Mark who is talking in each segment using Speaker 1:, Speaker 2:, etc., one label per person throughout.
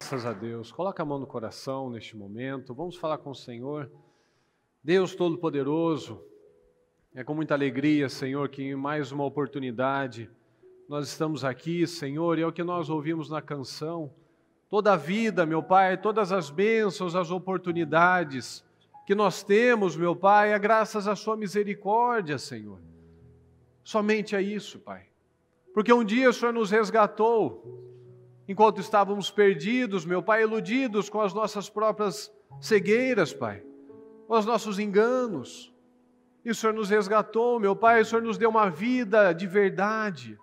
Speaker 1: Graças a Deus. Coloca a mão no coração neste momento. Vamos falar com o Senhor. Deus Todo-Poderoso, é com muita alegria, Senhor, que em mais uma oportunidade nós estamos aqui, Senhor, e é o que nós ouvimos na canção. Toda a vida, meu Pai, todas as bênçãos, as oportunidades que nós temos, meu Pai, é graças à Sua misericórdia, Senhor. Somente a isso, Pai. Porque um dia o Senhor nos resgatou, enquanto estávamos perdidos, meu Pai, iludidos com as nossas próprias cegueiras, Pai, com os nossos enganos. E o Senhor nos resgatou, meu Pai, o Senhor nos deu uma vida de verdade.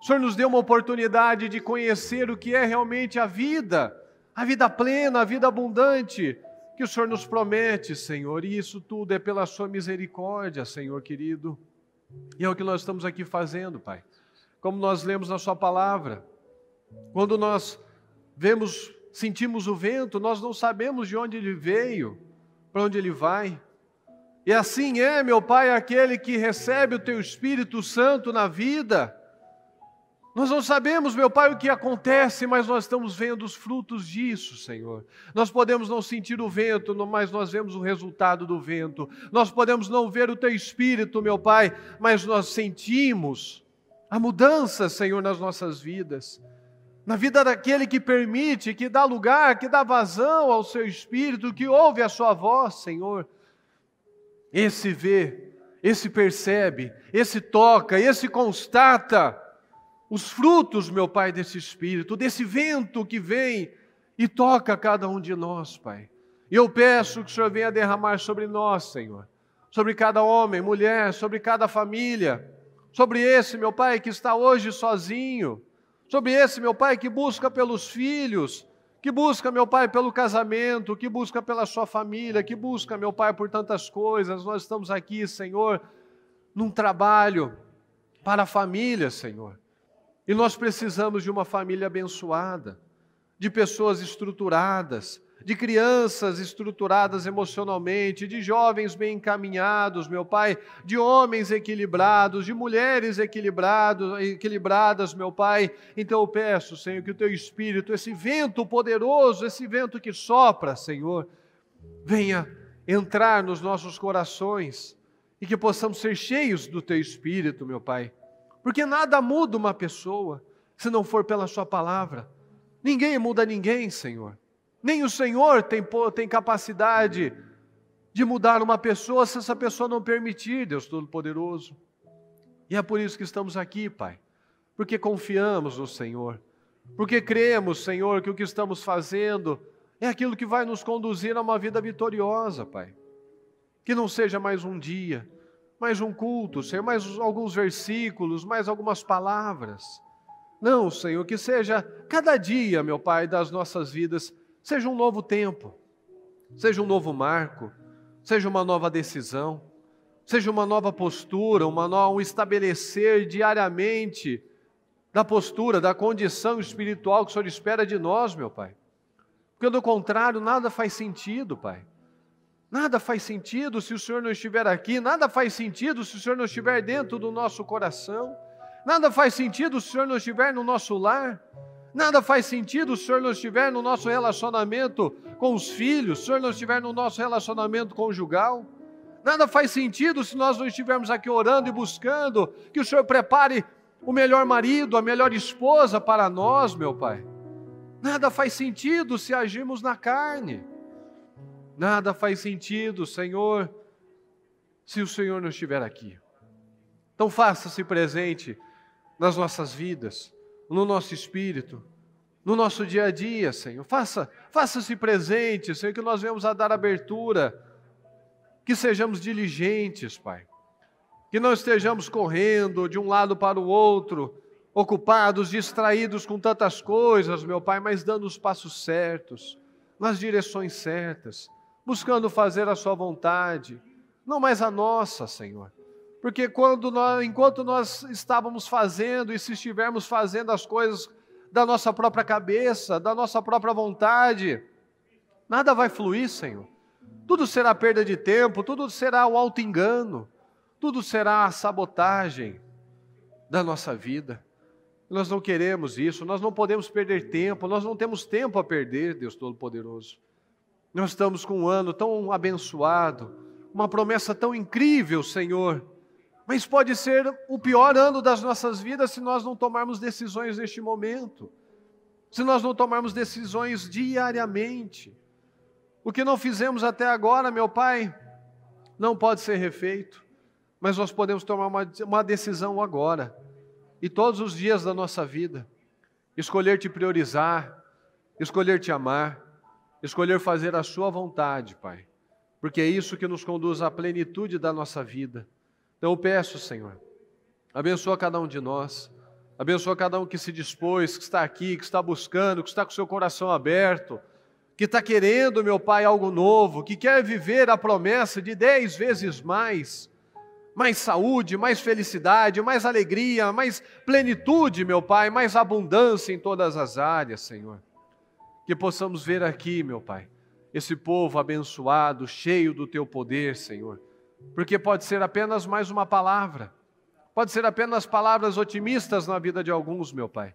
Speaker 1: O Senhor nos deu uma oportunidade de conhecer o que é realmente a vida plena, a vida abundante, que o Senhor nos promete, Senhor. E isso tudo é pela Sua misericórdia, Senhor querido. E é o que nós estamos aqui fazendo, Pai. Como nós lemos na Sua palavra, quando nós sentimos o vento, nós não sabemos de onde ele veio, para onde ele vai. E assim é, meu Pai, aquele que recebe o Teu Espírito Santo na vida. Nós não sabemos, meu Pai, o que acontece, mas nós estamos vendo os frutos disso, Senhor. Nós podemos não sentir o vento, mas nós vemos o resultado do vento. Nós podemos não ver o Teu Espírito, meu Pai, mas nós sentimos a mudança, Senhor, nas nossas vidas. Na vida daquele que permite, que dá lugar, que dá vazão ao Seu Espírito, que ouve a Sua voz, Senhor. Esse vê, esse percebe, esse toca, esse constata os frutos, meu Pai, desse Espírito, desse vento que vem e toca cada um de nós, Pai. E eu peço que o Senhor venha derramar sobre nós, Senhor, sobre cada homem, mulher, sobre cada família, sobre esse, meu Pai, que está hoje sozinho, sobre esse, meu Pai, que busca pelos filhos, que busca, meu Pai, pelo casamento, que busca pela sua família, que busca, meu Pai, por tantas coisas. Nós estamos aqui, Senhor, num trabalho para a família, Senhor. E nós precisamos de uma família abençoada, de pessoas estruturadas, de crianças estruturadas emocionalmente, de jovens bem encaminhados, meu Pai, de homens equilibrados, de mulheres equilibradas, meu Pai. Então eu peço, Senhor, que o Teu Espírito, esse vento poderoso, esse vento que sopra, Senhor, venha entrar nos nossos corações e que possamos ser cheios do Teu Espírito, meu Pai. Porque nada muda uma pessoa se não for pela Sua palavra. Ninguém muda ninguém, Senhor. Nem o Senhor tem capacidade de mudar uma pessoa se essa pessoa não permitir, Deus Todo-Poderoso. E é por isso que estamos aqui, Pai. Porque confiamos no Senhor. Porque cremos, Senhor, que o que estamos fazendo é aquilo que vai nos conduzir a uma vida vitoriosa, Pai. Que não seja mais um dia, mais um culto, Senhor, mais alguns versículos, mais algumas palavras. Não, Senhor, que seja cada dia, meu Pai, das nossas vidas, seja um novo tempo, seja um novo marco, seja uma nova decisão, seja uma nova postura, um estabelecer diariamente da postura, da condição espiritual que o Senhor espera de nós, meu Pai. Porque do contrário, nada faz sentido, Pai. Nada faz sentido se o Senhor não estiver aqui, nada faz sentido se o Senhor não estiver dentro do nosso coração, nada faz sentido se o Senhor não estiver no nosso lar. Nada faz sentido se o Senhor não estiver no nosso relacionamento com os filhos, se o Senhor não estiver no nosso relacionamento conjugal. Nada faz sentido se nós não estivermos aqui orando e buscando que o Senhor prepare o melhor marido, a melhor esposa para nós, meu Pai. Nada faz sentido se agirmos na carne. Nada faz sentido, Senhor, se o Senhor não estiver aqui. Então faça-se presente nas nossas vidas, no nosso espírito, no nosso dia a dia, Senhor. Faça-se presente, Senhor, que nós venhamos a dar abertura, que sejamos diligentes, Pai. Que não estejamos correndo de um lado para o outro, ocupados, distraídos com tantas coisas, meu Pai, mas dando os passos certos, nas direções certas, buscando fazer a Sua vontade, não mais a nossa, Senhor. Porque enquanto nós estávamos fazendo e se estivermos fazendo as coisas da nossa própria cabeça, da nossa própria vontade, nada vai fluir, Senhor. Tudo será perda de tempo, tudo será o auto-engano, tudo será a sabotagem da nossa vida. Nós não queremos isso, nós não podemos perder tempo, nós não temos tempo a perder, Deus Todo-Poderoso. Nós estamos com um ano tão abençoado, uma promessa tão incrível, Senhor, mas pode ser o pior ano das nossas vidas se nós não tomarmos decisões neste momento, se nós não tomarmos decisões diariamente. O que não fizemos até agora, meu Pai, não pode ser refeito, mas nós podemos tomar uma decisão agora, e todos os dias da nossa vida, escolher te priorizar, escolher te amar, escolher fazer a sua vontade, Pai, porque é isso que nos conduz à plenitude da nossa vida. Então eu peço, Senhor, abençoa cada um de nós, abençoa cada um que se dispôs, que está aqui, que está buscando, que está com seu coração aberto, que está querendo, meu Pai, algo novo, que quer viver a promessa de 10 vezes mais saúde, mais felicidade, mais alegria, mais plenitude, meu Pai, mais abundância em todas as áreas, Senhor. Que possamos ver aqui, meu Pai, esse povo abençoado, cheio do Teu poder, Senhor, porque pode ser apenas mais uma palavra, pode ser apenas palavras otimistas na vida de alguns, meu Pai,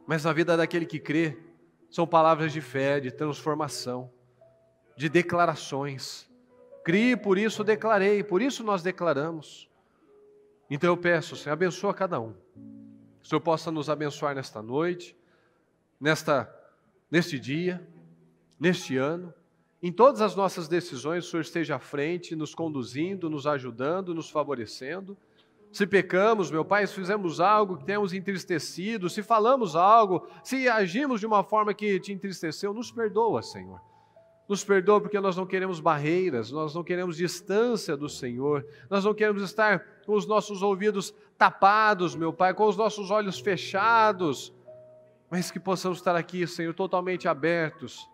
Speaker 1: mas na vida daquele que crê, são palavras de fé, de transformação, de declarações. Criei, por isso declarei, por isso nós declaramos. Então eu peço, Senhor, abençoa cada um. Que o Senhor possa nos abençoar nesta noite, neste dia, neste ano. Em todas as nossas decisões, o Senhor esteja à frente, nos conduzindo, nos ajudando, nos favorecendo. Se pecamos, meu Pai, se fizemos algo que tenhamos entristecido, se falamos algo, se agimos de uma forma que te entristeceu, nos perdoa, Senhor. Nos perdoa porque nós não queremos barreiras, nós não queremos distância do Senhor, nós não queremos estar com os nossos ouvidos tapados, meu Pai, com os nossos olhos fechados, mas que possamos estar aqui, Senhor, totalmente abertos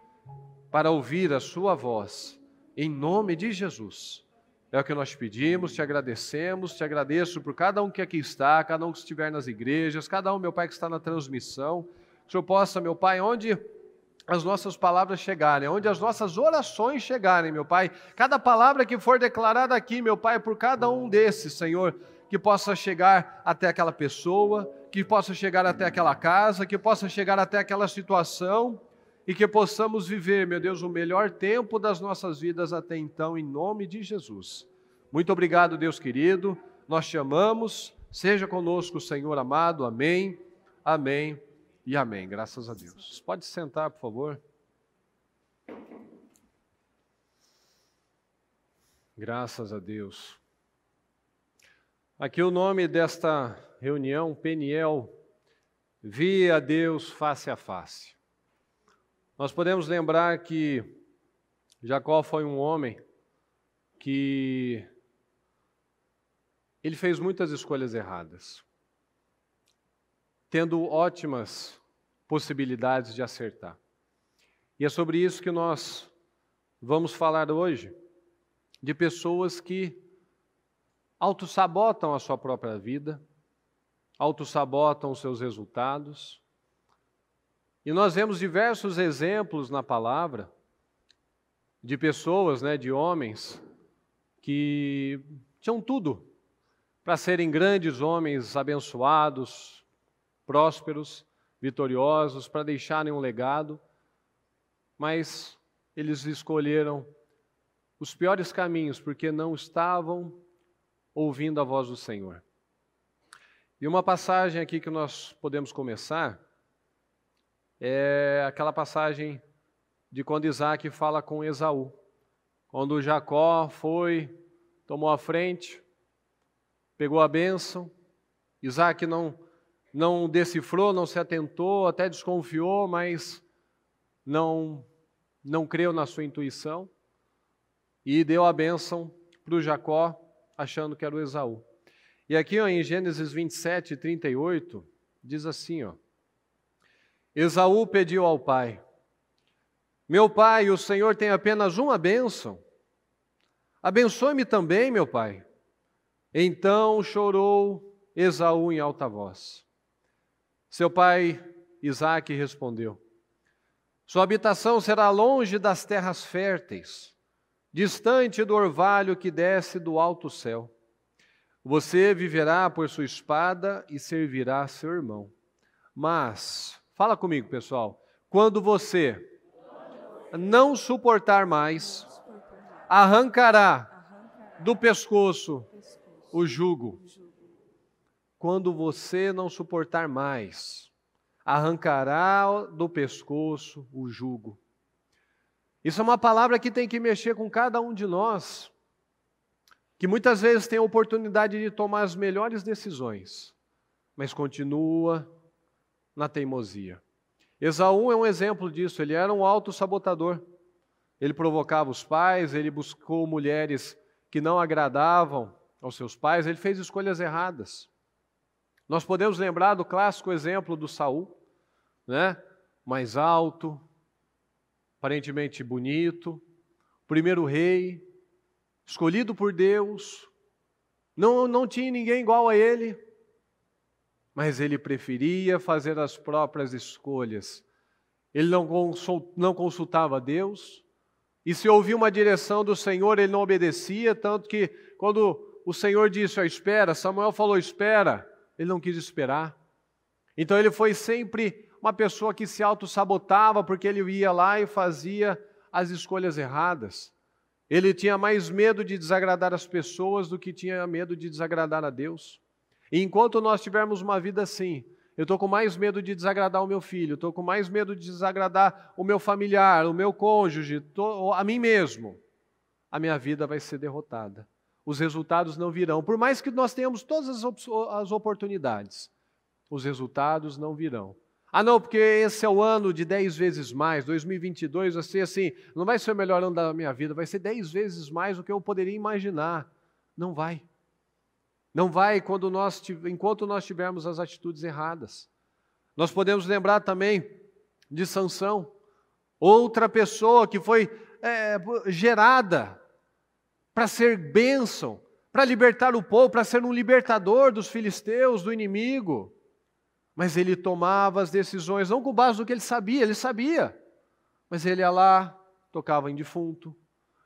Speaker 1: para ouvir a Sua voz, em nome de Jesus. É o que nós te pedimos, te agradecemos, te agradeço por cada um que aqui está, cada um que estiver nas igrejas, cada um, meu Pai, que está na transmissão, que o Senhor possa, meu Pai, onde as nossas palavras chegarem, onde as nossas orações chegarem, meu Pai, cada palavra que for declarada aqui, meu Pai, por cada um desses, Senhor, que possa chegar até aquela pessoa, que possa chegar até aquela casa, que possa chegar até aquela situação e que possamos viver, meu Deus, o melhor tempo das nossas vidas até então, em nome de Jesus. Muito obrigado, Deus querido, nós te amamos, seja conosco, Senhor amado, amém, amém. E amém, graças a Deus. Pode sentar, por favor. Graças a Deus. Aqui o nome desta reunião, Peniel, vi a Deus face a face. Nós podemos lembrar que Jacó foi um homem que ele fez muitas escolhas erradas, tendo ótimas possibilidades de acertar. E é sobre isso que nós vamos falar hoje, de pessoas que autossabotam a sua própria vida, autossabotam os seus resultados. E nós vemos diversos exemplos na palavra de pessoas, de homens, que tinham tudo para serem grandes homens abençoados, prósperos, vitoriosos, para deixarem um legado, mas eles escolheram os piores caminhos porque não estavam ouvindo a voz do Senhor. E uma passagem aqui que nós podemos começar é aquela passagem de quando Isaac fala com Esaú. Quando Jacó tomou a frente, pegou a bênção, Isaac não decifrou, não se atentou, até desconfiou, mas não creu na sua intuição e deu a bênção para o Jacó, achando que era o Esaú. E aqui em Gênesis 27, 38, diz assim, Esaú pediu ao pai: meu pai, o Senhor tem apenas uma bênção, abençoe-me também, meu pai. Então chorou Esaú em alta voz. Seu pai Isaque respondeu: sua habitação será longe das terras férteis, distante do orvalho que desce do alto céu. Você viverá por sua espada e servirá seu irmão. Mas, fala comigo, pessoal, quando você não suportar mais, arrancará do pescoço o jugo. Quando você não suportar mais, arrancará do pescoço o jugo. Isso é uma palavra que tem que mexer com cada um de nós, que muitas vezes tem a oportunidade de tomar as melhores decisões, mas continua na teimosia. Esaú é um exemplo disso, ele era um autossabotador. Ele provocava os pais, ele buscou mulheres que não agradavam aos seus pais, ele fez escolhas erradas. Nós podemos lembrar do clássico exemplo do Saul, né? Mais alto, aparentemente bonito, primeiro rei, escolhido por Deus, não tinha ninguém igual a ele, mas ele preferia fazer as próprias escolhas. Ele não consultava Deus, e se ouvia uma direção do Senhor, ele não obedecia, tanto que quando o Senhor disse, espera, Samuel falou, espera, ele não quis esperar. Então ele foi sempre uma pessoa que se auto-sabotava, porque ele ia lá e fazia as escolhas erradas. Ele tinha mais medo de desagradar as pessoas do que tinha medo de desagradar a Deus. E enquanto nós tivermos uma vida assim, eu estou com mais medo de desagradar o meu filho, estou com mais medo de desagradar o meu familiar, o meu cônjuge, a mim mesmo, a minha vida vai ser derrotada. Os resultados não virão. Por mais que nós tenhamos todas as oportunidades, os resultados não virão. Ah não, porque esse é o ano de 10 vezes mais, 2022 vai ser assim, não vai ser o melhor ano da minha vida, vai ser 10 vezes mais do que eu poderia imaginar. Não vai. Não vai enquanto nós tivermos as atitudes erradas. Nós podemos lembrar também de Sansão, outra pessoa que foi gerada para ser bênção, para libertar o povo, para ser um libertador dos filisteus, do inimigo. Mas ele tomava as decisões não com base no que ele sabia. Mas ele ia lá, tocava em defunto,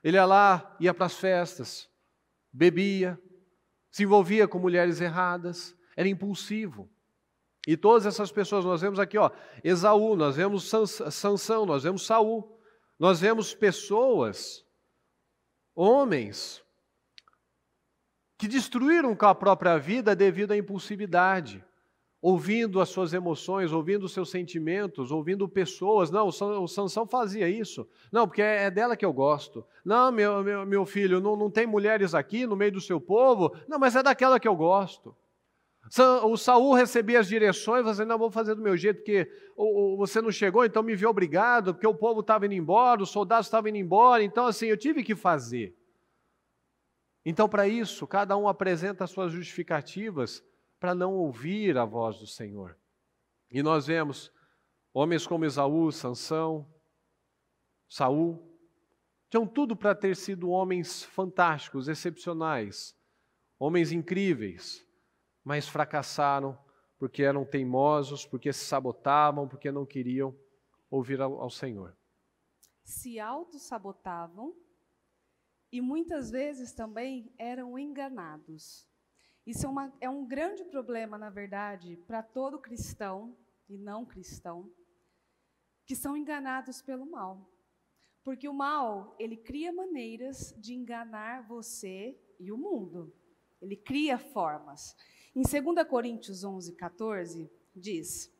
Speaker 1: ele ia lá, ia para as festas, bebia, se envolvia com mulheres erradas, era impulsivo. E todas essas pessoas, nós vemos aqui, Esaú, nós vemos Sansão, nós vemos Saul, nós vemos pessoas, homens, que destruíram com a própria vida devido à impulsividade, ouvindo as suas emoções, ouvindo os seus sentimentos, ouvindo pessoas. Não, o Sansão fazia isso. Não, porque é dela que eu gosto. Não, meu filho, não tem mulheres aqui no meio do seu povo. Não, mas é daquela que eu gosto. O Saul recebia as direções, dizendo, não, vou fazer do meu jeito, porque você não chegou, então me vê obrigado, porque o povo estava indo embora, os soldados estavam indo embora, então assim, eu tive que fazer. Então, para isso, cada um apresenta as suas justificativas para não ouvir a voz do Senhor. E nós vemos homens como Esaú, Sansão, Saul, tinham tudo para ter sido homens fantásticos, excepcionais, homens incríveis, mas fracassaram porque eram teimosos, porque se sabotavam, porque não queriam ouvir ao Senhor.
Speaker 2: Se auto-sabotavam e muitas vezes também eram enganados. Isso é um grande problema, na verdade, para todo cristão e não cristão, que são enganados pelo mal. Porque o mal, ele cria maneiras de enganar você e o mundo. Ele cria formas. Em 2 Coríntios 11:14, diz: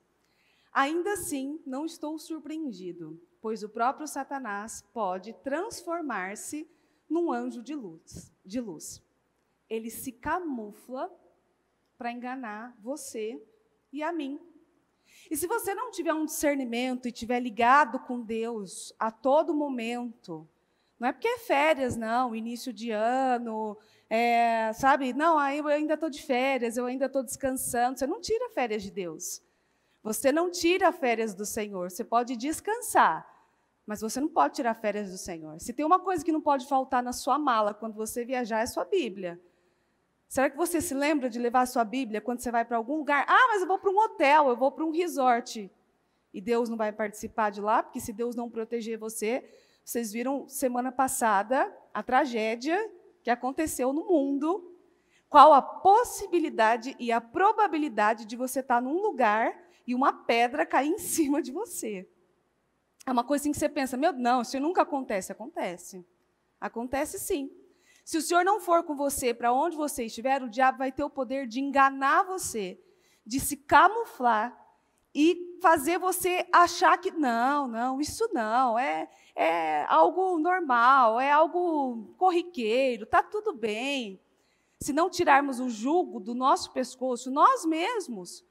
Speaker 2: ainda assim, não estou surpreendido, pois o próprio Satanás pode transformar-se num anjo de luz. Ele se camufla para enganar você e a mim. E se você não tiver um discernimento e estiver ligado com Deus a todo momento, não é porque é férias, não, início de ano, sabe? Não, eu ainda estou de férias, eu ainda estou descansando. Você não tira férias de Deus. Você não tira férias do Senhor. Você pode descansar, mas você não pode tirar férias do Senhor. Se tem uma coisa que não pode faltar na sua mala quando você viajar, é sua Bíblia. Será que você se lembra de levar a sua Bíblia quando você vai para algum lugar? Ah, mas eu vou para um hotel, eu vou para um resort. E Deus não vai participar de lá, porque se Deus não proteger você, vocês viram semana passada a tragédia que aconteceu no mundo. Qual a possibilidade e a probabilidade de você estar num lugar e uma pedra cair em cima de você. É uma coisa assim que você pensa, meu, não, isso nunca acontece. Acontece. Acontece sim. Se o Senhor não for com você para onde você estiver, o diabo vai ter o poder de enganar você, de se camuflar e fazer você achar que, não, isso não, é algo normal, é algo corriqueiro, está tudo bem. Se não tirarmos o jugo do nosso pescoço, nós mesmos,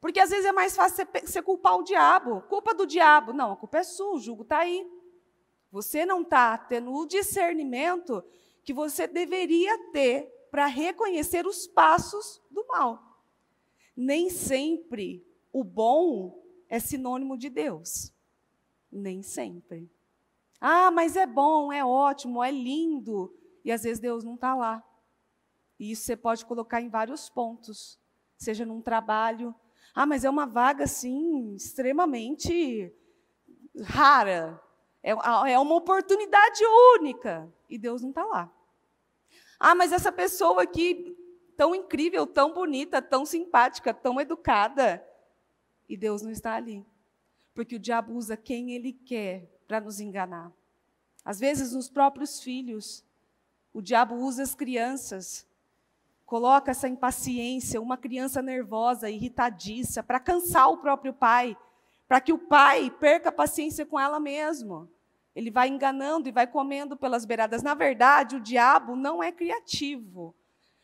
Speaker 2: porque às vezes é mais fácil você culpar o diabo. Culpa do diabo. Não, a culpa é sua, o jugo está aí. Você não está tendo o discernimento que você deveria ter para reconhecer os passos do mal. Nem sempre o bom é sinônimo de Deus. Nem sempre. Ah, mas é bom, é ótimo, é lindo. E às vezes Deus não está lá. E isso você pode colocar em vários pontos. Seja num trabalho. Ah, mas é uma vaga, assim, extremamente rara. É uma oportunidade única. E Deus não está lá. Ah, mas essa pessoa aqui, tão incrível, tão bonita, tão simpática, tão educada. E Deus não está ali. Porque o diabo usa quem ele quer para nos enganar. Às vezes, nos próprios filhos. O diabo usa as crianças. Coloca essa impaciência, uma criança nervosa, irritadiça, para cansar o próprio pai. Para que o pai perca a paciência com ela mesmo. Ele vai enganando e vai comendo pelas beiradas. Na verdade, o diabo não é criativo.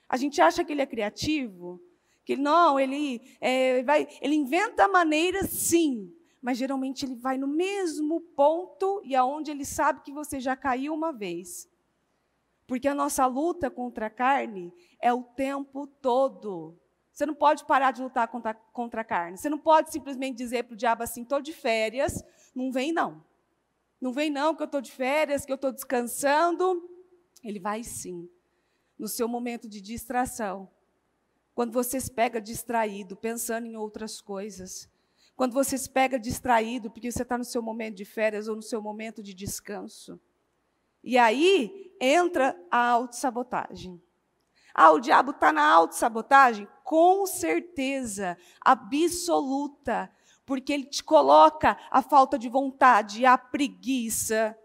Speaker 2: A gente acha que ele é criativo, que ele inventa maneiras, sim, mas geralmente ele vai no mesmo ponto e aonde ele sabe que você já caiu uma vez. Porque a nossa luta contra a carne é o tempo todo. Você não pode parar de lutar contra a carne. Você não pode simplesmente dizer para o diabo assim, estou de férias, não vem não. Não vem não, que eu estou de férias, que eu estou descansando. Ele vai sim, no seu momento de distração. Quando você se pega distraído, pensando em outras coisas. Quando você se pega distraído, porque você está no seu momento de férias ou no seu momento de descanso. E aí entra a autossabotagem. Ah, o diabo está na autossabotagem? Com certeza, absoluta. Porque ele te coloca a falta de vontade, a preguiça.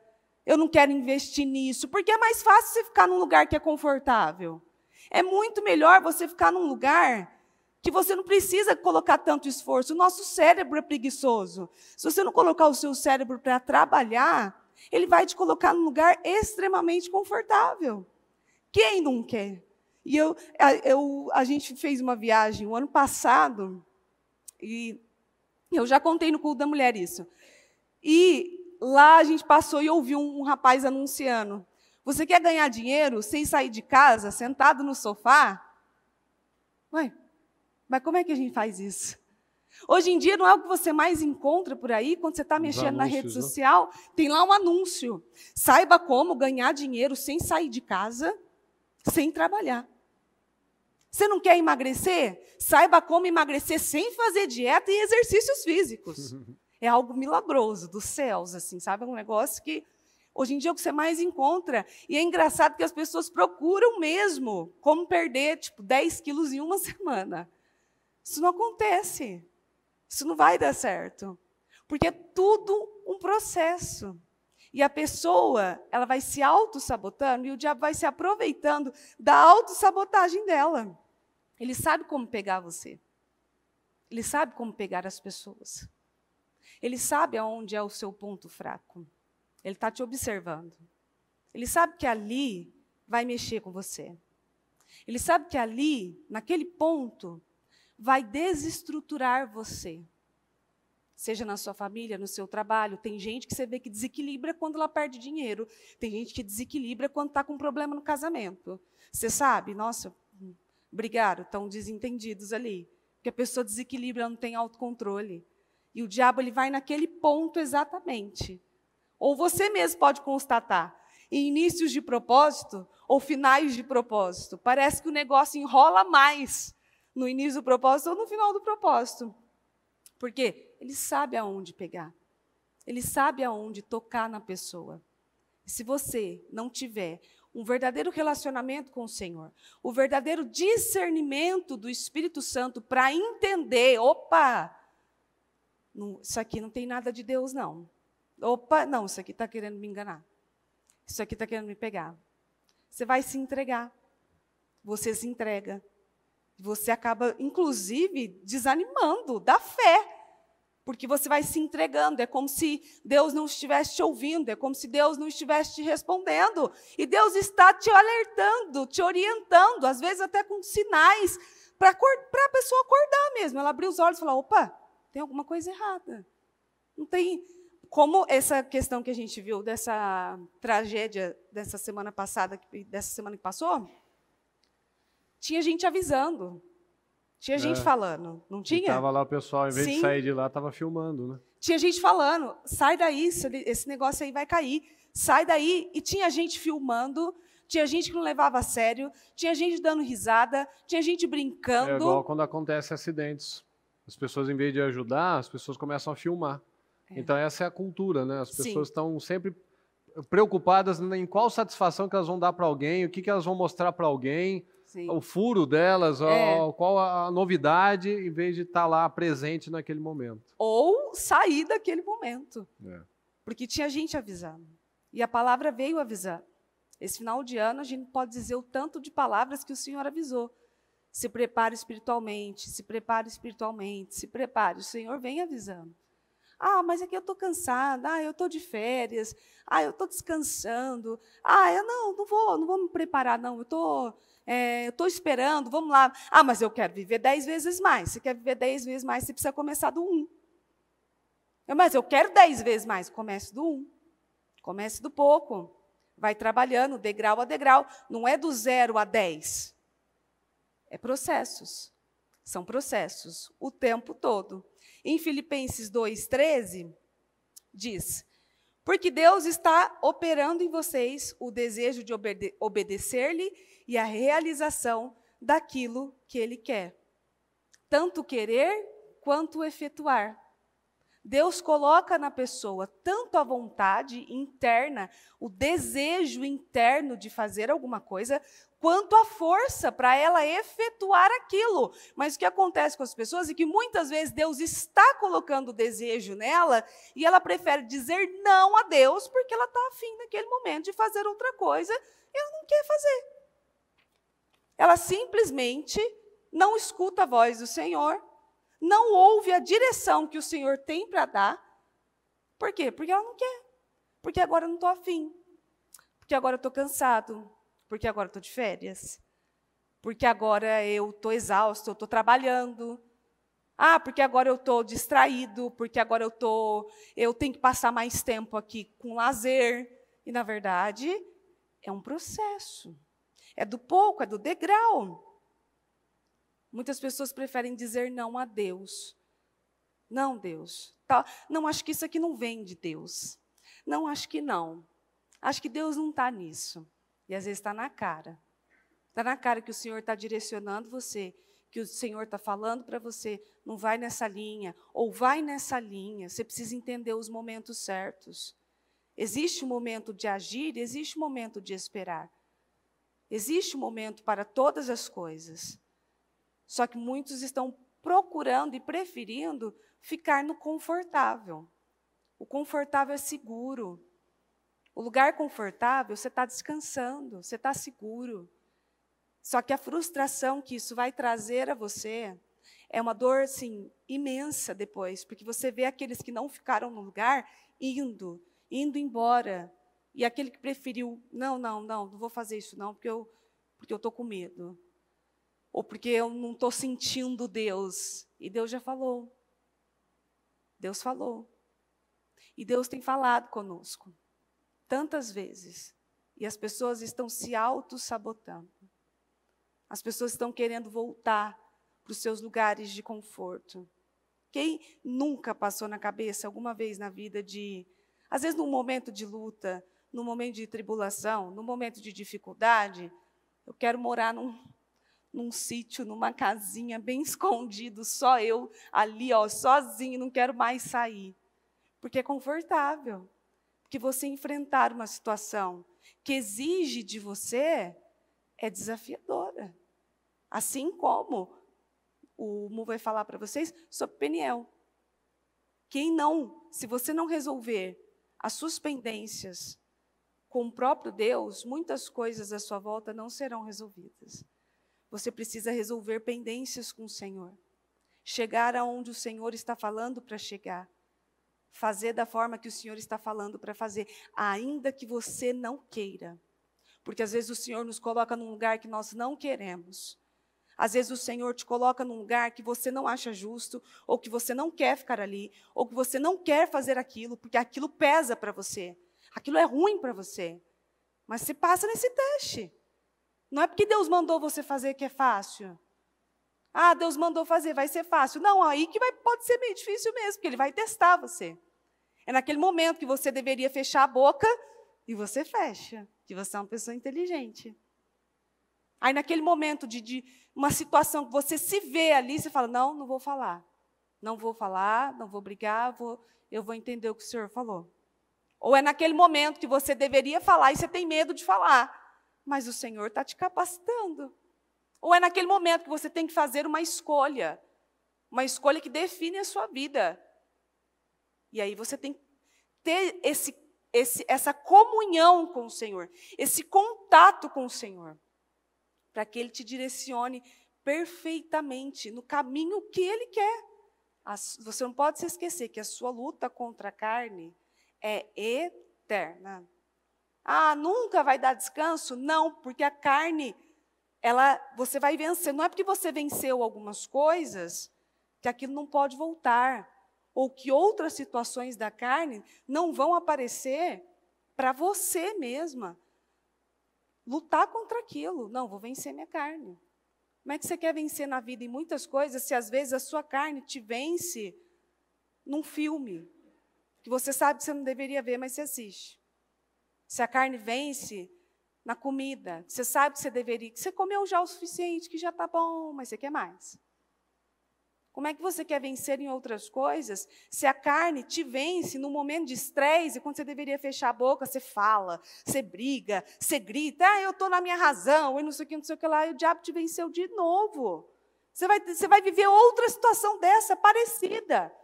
Speaker 2: Eu não quero investir nisso. Porque é mais fácil você ficar num lugar que é confortável. É muito melhor você ficar num lugar que você não precisa colocar tanto esforço. O nosso cérebro é preguiçoso. Se você não colocar o seu cérebro para trabalhar, ele vai te colocar num lugar extremamente confortável. Quem não quer? E a gente fez uma viagem o ano passado, e eu já contei no culto da mulher isso. E lá a gente passou e ouviu um rapaz anunciando. Você quer ganhar dinheiro sem sair de casa, sentado no sofá? Ué, mas como é que a gente faz isso? Hoje em dia não é o que você mais encontra por aí, quando você está mexendo na rede social, tem lá um anúncio. Saiba como ganhar dinheiro sem sair de casa, sem trabalhar. Você não quer emagrecer? Saiba como emagrecer sem fazer dieta e exercícios físicos. É algo milagroso, dos céus, assim, sabe? É um negócio que, hoje em dia, é o que você mais encontra. E é engraçado que as pessoas procuram mesmo como perder, 10 quilos em uma semana. Isso não acontece. Isso não vai dar certo. Porque é tudo um processo. E a pessoa, ela vai se autossabotando e o diabo vai se aproveitando da autossabotagem dela. Ele sabe como pegar você. Ele sabe como pegar as pessoas. Ele sabe aonde é o seu ponto fraco. Ele está te observando. Ele sabe que ali vai mexer com você. Ele sabe que ali, naquele ponto, vai desestruturar você. Seja na sua família, no seu trabalho. Tem gente que você vê que desequilibra quando ela perde dinheiro. Tem gente que desequilibra quando está com um problema no casamento. Você sabe? Nossa, brigaram, estão desentendidos ali. Porque a pessoa desequilibra, não tem autocontrole. E o diabo ele vai naquele ponto exatamente. Ou você mesmo pode constatar, em inícios de propósito ou finais de propósito. Parece que o negócio enrola mais no início do propósito ou no final do propósito. Por quê? Ele sabe aonde pegar. Ele sabe aonde tocar na pessoa. E se você não tiver um verdadeiro relacionamento com o Senhor, o verdadeiro discernimento do Espírito Santo para entender, opa, Isso aqui não tem nada de Deus, não. Opa, não, isso aqui está querendo me enganar. Isso aqui está querendo me pegar. Você vai se entregar. Você se entrega. Você acaba, inclusive, desanimando da fé. Porque você vai se entregando. É como se Deus não estivesse te ouvindo. É como se Deus não estivesse te respondendo. E Deus está te alertando, te orientando, às vezes até com sinais, para a pessoa acordar mesmo. Ela abrir os olhos e falar, opa, tem alguma coisa errada. Não tem... Como essa questão que a gente viu dessa tragédia dessa semana passada, dessa semana que passou, tinha gente avisando, tinha gente falando, não tinha?
Speaker 1: Estava lá o pessoal, em vez
Speaker 2: Sim.
Speaker 1: de sair de lá, estava filmando, né?
Speaker 2: Tinha gente falando, sai daí, esse negócio aí vai cair, sai daí. E tinha gente filmando, tinha gente que não levava a sério, tinha gente dando risada, tinha gente brincando.
Speaker 1: É igual quando acontecem acidentes. As pessoas, em vez de ajudar, as pessoas começam a filmar. Então essa é a cultura, né? As pessoas estão sempre preocupadas em qual satisfação que elas vão dar para alguém, o que elas vão mostrar para alguém, o furo delas, qual a novidade, em vez de estar lá presente naquele momento.
Speaker 2: Ou sair daquele momento. Porque tinha gente avisando. E a palavra veio avisar. Esse final de ano, a gente pode dizer o tanto de palavras que o Senhor avisou. Se prepare espiritualmente, se prepare espiritualmente, se prepare. O Senhor vem avisando. Ah, mas aqui eu estou cansada, eu estou de férias, eu estou descansando, eu não vou me preparar, não, eu estou esperando, vamos lá. Mas eu quero viver 10 vezes mais. Se quer viver 10 vezes mais, você precisa começar do 1. Mas eu quero 10 vezes mais. Comece do 1. Comece do pouco. Vai trabalhando, degrau a degrau. Não é do 0 a 10. É processos. São processos, o tempo todo. Em Filipenses 2,13, diz, porque Deus está operando em vocês o desejo de obedecer-lhe e a realização daquilo que Ele quer. Tanto querer quanto efetuar. Deus coloca na pessoa tanto a vontade interna, o desejo interno de fazer alguma coisa, quanto a força para ela efetuar aquilo. Mas o que acontece com as pessoas é que muitas vezes Deus está colocando o desejo nela e ela prefere dizer não a Deus porque ela está afim naquele momento de fazer outra coisa e ela não quer fazer. Ela simplesmente não escuta a voz do Senhor, não ouve a direção que o Senhor tem para dar. Por quê? Porque ela não quer. Porque agora eu não estou afim. Porque agora eu estou cansado. Porque agora eu estou de férias. Porque agora eu estou exausto, eu estou trabalhando. Porque agora eu estou distraído. Porque agora eu tenho que passar mais tempo aqui com lazer. E, na verdade, é um processo. É do pouco, é do degrau. Muitas pessoas preferem dizer não a Deus. Não, Deus. Não, acho que isso aqui não vem de Deus. Não, acho que não. Acho que Deus não está nisso. E às vezes está na cara. Está na cara que o Senhor está direcionando você, que o Senhor está falando para você, não vai nessa linha, ou vai nessa linha. Você precisa entender os momentos certos. Existe um momento de agir, existe um momento de esperar. Existe um momento para todas as coisas. Só que muitos estão procurando e preferindo ficar no confortável. O confortável é seguro. O lugar confortável, você está descansando, você está seguro. Só que a frustração que isso vai trazer a você é uma dor, assim, imensa depois, porque você vê aqueles que não ficaram no lugar indo embora. E aquele que preferiu, não vou fazer isso não, porque eu estou com medo. Ou porque eu não estou sentindo Deus. E Deus já falou. Deus falou. E Deus tem falado conosco. Tantas vezes. E as pessoas estão se auto-sabotando. As pessoas estão querendo voltar para os seus lugares de conforto. Quem nunca passou na cabeça alguma vez na vida às vezes num momento de luta, num momento de tribulação, num momento de dificuldade, eu quero morar num sítio, numa casinha bem escondido, só eu ali, sozinho, não quero mais sair. Porque é confortável. Porque você enfrentar uma situação que exige de você é desafiadora. Assim como o Mu vai falar para vocês sobre Peniel. Se você não resolver as suas pendências com o próprio Deus, muitas coisas à sua volta não serão resolvidas. Você precisa resolver pendências com o Senhor. Chegar aonde o Senhor está falando para chegar. Fazer da forma que o Senhor está falando para fazer, ainda que você não queira. Porque às vezes o Senhor nos coloca num lugar que nós não queremos. Às vezes o Senhor te coloca num lugar que você não acha justo, ou que você não quer ficar ali, ou que você não quer fazer aquilo, porque aquilo pesa para você. Aquilo é ruim para você. Mas você passa nesse teste. Não é porque Deus mandou você fazer que é fácil. Ah, Deus mandou fazer, vai ser fácil. Não, aí que pode ser meio difícil mesmo, porque Ele vai testar você. É naquele momento que você deveria fechar a boca, e você fecha, que você é uma pessoa inteligente. Aí naquele momento de uma situação que você se vê ali, você fala, não vou falar. Não vou falar, não vou brigar, eu vou entender o que o Senhor falou. Ou é naquele momento que você deveria falar e você tem medo de falar, mas o Senhor está te capacitando. Ou é naquele momento que você tem que fazer uma escolha que define a sua vida. E aí você tem que ter essa comunhão com o Senhor, esse contato com o Senhor, para que Ele te direcione perfeitamente no caminho que Ele quer. Você não pode se esquecer que a sua luta contra a carne é eterna. Ah, nunca vai dar descanso? Não, porque a carne, você vai vencer. Não é porque você venceu algumas coisas que aquilo não pode voltar. Ou que outras situações da carne não vão aparecer para você mesma. Lutar contra aquilo. Não, vou vencer minha carne. Como é que você quer vencer na vida em muitas coisas, se às vezes a sua carne te vence num filme, que você sabe que você não deveria ver, mas você assiste. Se a carne vence na comida, você sabe que você deveria, que você comeu já o suficiente, que já está bom, mas você quer mais. Como é que você quer vencer em outras coisas, se a carne te vence num momento de estresse, e quando você deveria fechar a boca, você fala, você briga, você grita, eu estou na minha razão, e não sei o que lá, e o diabo te venceu de novo. Você vai viver outra situação dessa, parecida.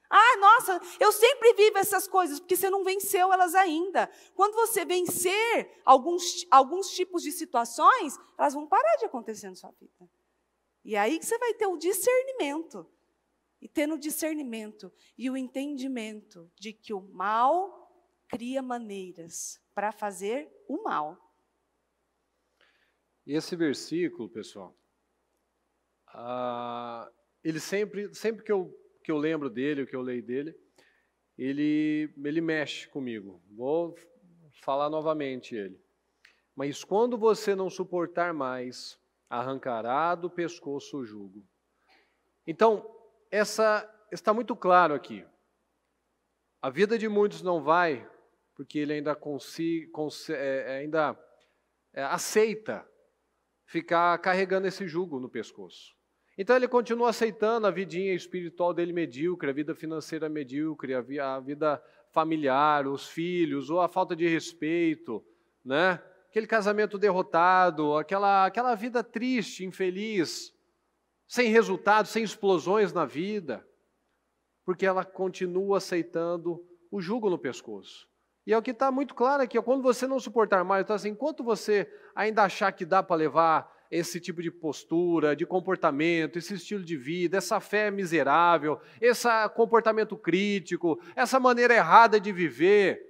Speaker 2: Ah, nossa, eu sempre vivo essas coisas, porque você não venceu elas ainda. Quando você vencer alguns tipos de situações, elas vão parar de acontecer na sua vida. E aí que você vai ter o discernimento. E tendo o discernimento e o entendimento de que o mal cria maneiras para fazer o mal.
Speaker 1: E esse versículo, pessoal, ele sempre que eu lembro dele, o que eu leio dele, ele mexe comigo. Vou falar novamente ele. Mas quando você não suportar mais, arrancará do pescoço o jugo. Então, está muito claro aqui. A vida de muitos não vai, porque ele ainda aceita ficar carregando esse jugo no pescoço. Então ele continua aceitando a vidinha espiritual dele medíocre, a vida financeira medíocre, a vida familiar, os filhos, ou a falta de respeito, né? Aquele casamento derrotado, aquela vida triste, infeliz, sem resultado, sem explosões na vida, porque ela continua aceitando o jugo no pescoço. E é o que está muito claro aqui, quando você não suportar mais, então, assim, enquanto você ainda achar que dá para levar esse tipo de postura, de comportamento, esse estilo de vida, essa fé miserável, esse comportamento crítico, essa maneira errada de viver,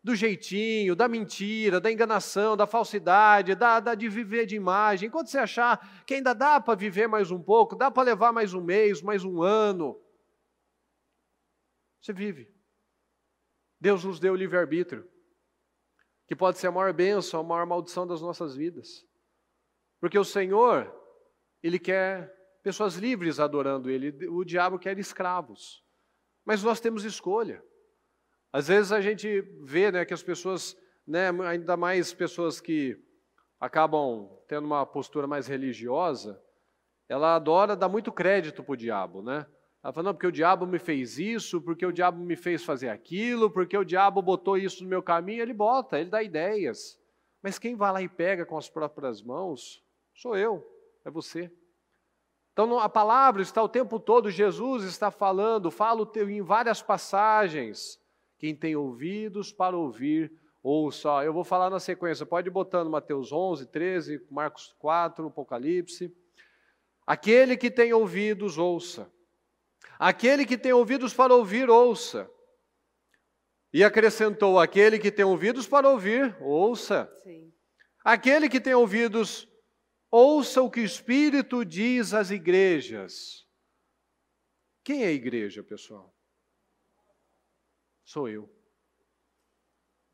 Speaker 1: do jeitinho, da mentira, da enganação, da falsidade, de viver de imagem. Enquanto você achar que ainda dá para viver mais um pouco, dá para levar mais um mês, mais um ano, você vive. Deus nos deu o livre-arbítrio, que pode ser a maior bênção, a maior maldição das nossas vidas. Porque o Senhor, Ele quer pessoas livres adorando Ele, o diabo quer escravos. Mas nós temos escolha. Às vezes a gente vê, né, que as pessoas, né, ainda mais pessoas que acabam tendo uma postura mais religiosa, ela adora dar muito crédito para o diabo, né? Ela fala, não, porque o diabo me fez isso, porque o diabo me fez fazer aquilo, porque o diabo botou isso no meu caminho, ele dá ideias. Mas quem vai lá e pega com as próprias mãos, sou eu, é você. Então a palavra está o tempo todo, Jesus está falando, fala em várias passagens. Quem tem ouvidos para ouvir, ouça. Eu vou falar na sequência, pode ir botando Mateus 11, 13, Marcos 4, Apocalipse. Aquele que tem ouvidos, ouça. Aquele que tem ouvidos para ouvir, ouça. E acrescentou, aquele que tem ouvidos para ouvir, ouça.
Speaker 2: Sim.
Speaker 1: Aquele que tem ouvidos, ouça o que o Espírito diz às igrejas. Quem é a igreja, pessoal? Sou eu.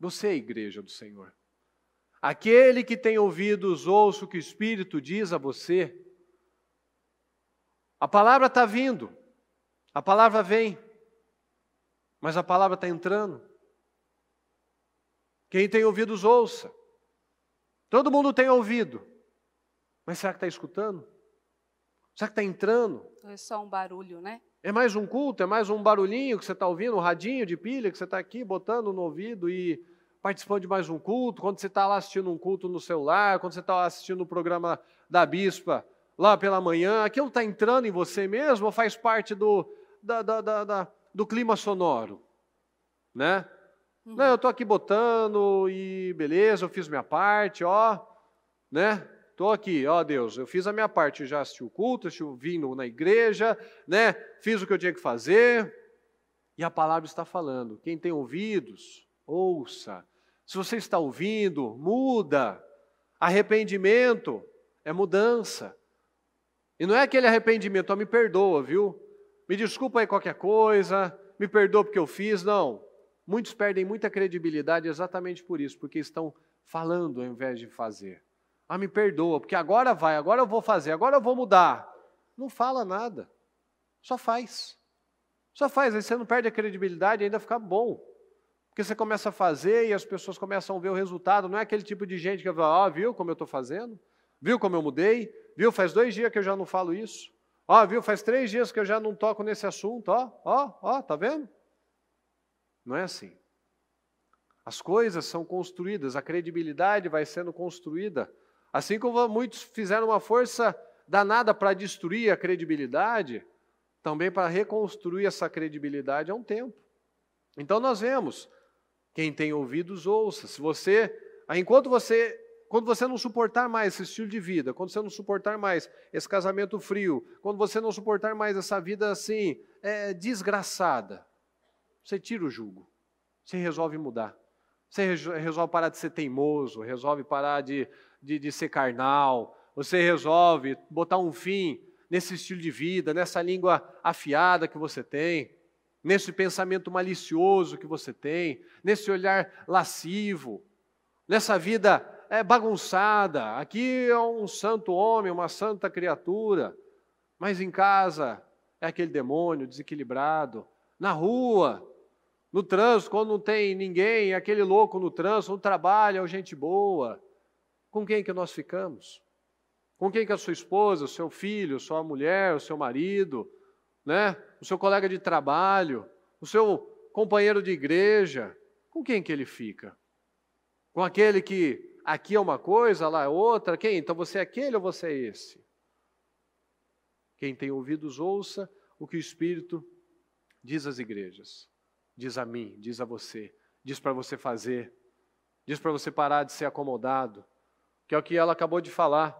Speaker 1: Você é a igreja do Senhor. Aquele que tem ouvidos, ouça o que o Espírito diz a você. A palavra está vindo, a palavra vem, mas a palavra está entrando. Quem tem ouvidos, ouça. Todo mundo tem ouvido, mas será que está escutando? Será que está entrando?
Speaker 2: É só um barulho, né?
Speaker 1: É mais um culto, é mais um barulhinho que você está ouvindo, um radinho de pilha que você está aqui botando no ouvido e participando de mais um culto, quando você está lá assistindo um culto no celular, quando você está lá assistindo o programa da bispa lá pela manhã, aquilo está entrando em você mesmo ou faz parte do clima sonoro? Né? Não, eu estou aqui botando e beleza, eu fiz minha parte, ó, né? Estou aqui, ó Deus, eu fiz a minha parte, eu já assisti o culto, vim na igreja, né? Fiz o que eu tinha que fazer, e a palavra está falando. Quem tem ouvidos, ouça. Se você está ouvindo, muda. Arrependimento é mudança. E não é aquele arrependimento, ó, me perdoa, viu? Me desculpa aí qualquer coisa, me perdoa porque eu fiz, não. Muitos perdem muita credibilidade exatamente por isso, porque estão falando ao invés de fazer. Ah, me perdoa, porque agora vai, agora eu vou fazer, agora eu vou mudar. Não fala nada, só faz. Só faz, aí você não perde a credibilidade e ainda fica bom. Porque você começa a fazer e as pessoas começam a ver o resultado. Não é aquele tipo de gente que vai falar, ó, viu como eu estou fazendo? Viu como eu mudei? Viu, faz 2 dias que eu já não falo isso. Ó, viu, faz 3 dias que eu já não toco nesse assunto. Ó, tá vendo? Não é assim. As coisas são construídas, a credibilidade vai sendo construída. Assim como muitos fizeram uma força danada para destruir a credibilidade, também para reconstruir essa credibilidade há um tempo. Então nós vemos, quem tem ouvidos ouça. Se você, quando você não suportar mais esse estilo de vida, quando você não suportar mais esse casamento frio, quando você não suportar mais essa vida assim, desgraçada, você tira o jugo, você resolve mudar. Você resolve parar de ser teimoso, resolve parar de ser carnal, você resolve botar um fim nesse estilo de vida, nessa língua afiada que você tem, nesse pensamento malicioso que você tem, nesse olhar lascivo, nessa vida bagunçada. Aqui é um santo homem, uma santa criatura, mas em casa é aquele demônio desequilibrado. Na rua, no trânsito, quando não tem ninguém, é aquele louco no trânsito, no trabalho, é gente boa. Com quem que nós ficamos? Com quem que é a sua esposa, o seu filho, sua mulher, o seu marido, né? O seu colega de trabalho, o seu companheiro de igreja? Com quem que ele fica? Com aquele que aqui é uma coisa, lá é outra? Quem? Então você é aquele ou você é esse? Quem tem ouvidos, ouça o que o Espírito diz às igrejas. Diz a mim, diz a você, diz para você fazer, diz para você parar de ser acomodado, que é o que ela acabou de falar.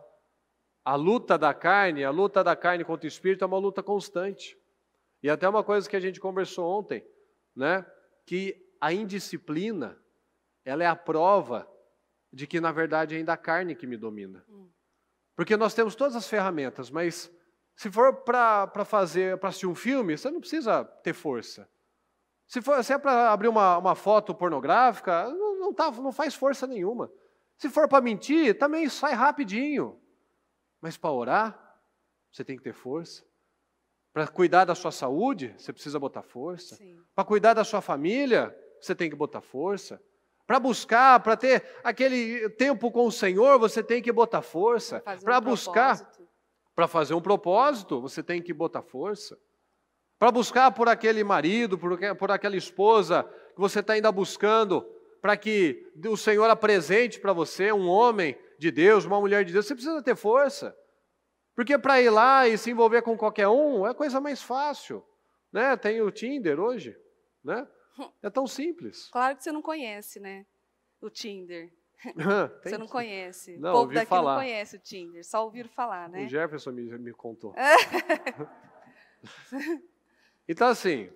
Speaker 1: A luta da carne contra o Espírito é uma luta constante. E até uma coisa que a gente conversou ontem, né, que a indisciplina, ela é a prova de que, na verdade, é ainda a carne que me domina. Porque nós temos todas as ferramentas, mas se for para assistir um filme, você não precisa ter força. Se é para abrir uma foto pornográfica, não faz força nenhuma. Se for para mentir, também sai rapidinho. Mas para orar, você tem que ter força. Para cuidar da sua saúde, você precisa botar força. Para cuidar da sua família, você tem que botar força. Para buscar, para ter aquele tempo com o Senhor, você tem que botar força. Para buscar, para fazer um propósito, você tem que botar força. Para buscar por aquele marido, por aquela esposa que você está ainda buscando, para que o Senhor apresente para você um homem de Deus, uma mulher de Deus, você precisa ter força. Porque para ir lá e se envolver com qualquer um é a coisa mais fácil, né? Tem o Tinder hoje, né? É tão simples.
Speaker 2: Claro que você não conhece, né? O Tinder. Você não conhece.
Speaker 1: Não,
Speaker 2: O povo
Speaker 1: ouvi
Speaker 2: daqui
Speaker 1: falar.
Speaker 2: não conhece o Tinder, só ouviram falar, né?
Speaker 1: O Jefferson me contou. Então, assim,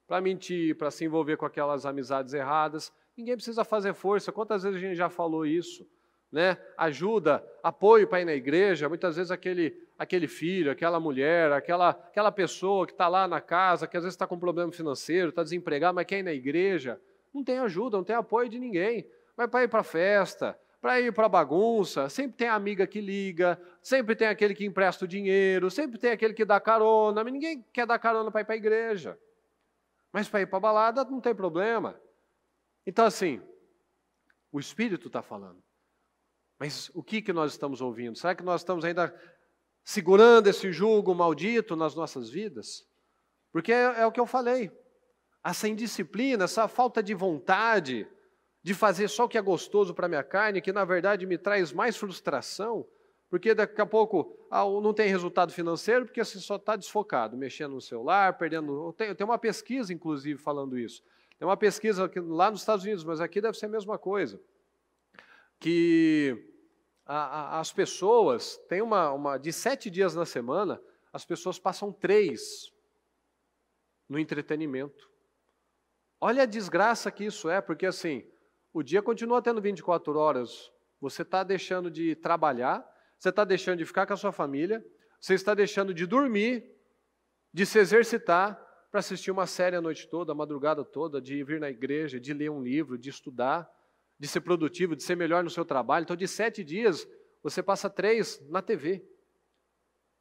Speaker 1: para mentir, para se envolver com aquelas amizades erradas, ninguém precisa fazer força. Quantas vezes a gente já falou isso? Né? Ajuda, apoio para ir na igreja. Muitas vezes aquele filho, aquela mulher, aquela pessoa que está lá na casa, que às vezes está com problema financeiro, está desempregado, mas quer ir na igreja, não tem ajuda, não tem apoio de ninguém. Vai para ir para a festa, para ir para a bagunça, sempre tem a amiga que liga, sempre tem aquele que empresta o dinheiro, sempre tem aquele que dá carona, mas ninguém quer dar carona para ir para a igreja. Mas para ir para a balada não tem problema. Então, assim, o Espírito está falando. Mas o que nós estamos ouvindo? Será que nós estamos ainda segurando esse jugo maldito nas nossas vidas? Porque é o que eu falei. Essa indisciplina, essa falta de vontade de fazer só o que é gostoso para a minha carne, que na verdade me traz mais frustração, porque daqui a pouco não tem resultado financeiro, porque você só está desfocado, mexendo no celular, perdendo... Tem uma pesquisa, inclusive, falando isso. Tem uma pesquisa lá nos Estados Unidos, mas aqui deve ser a mesma coisa. Que as pessoas, tem de 7 dias na semana, as pessoas passam 3 no entretenimento. Olha a desgraça que isso é, porque assim, o dia continua tendo 24 horas, você está deixando de trabalhar, você está deixando de ficar com a sua família, você está deixando de dormir, de se exercitar para assistir uma série a noite toda, a madrugada toda, de vir na igreja, de ler um livro, de estudar, de ser produtivo, de ser melhor no seu trabalho. Então, de 7 dias, você passa 3 na TV.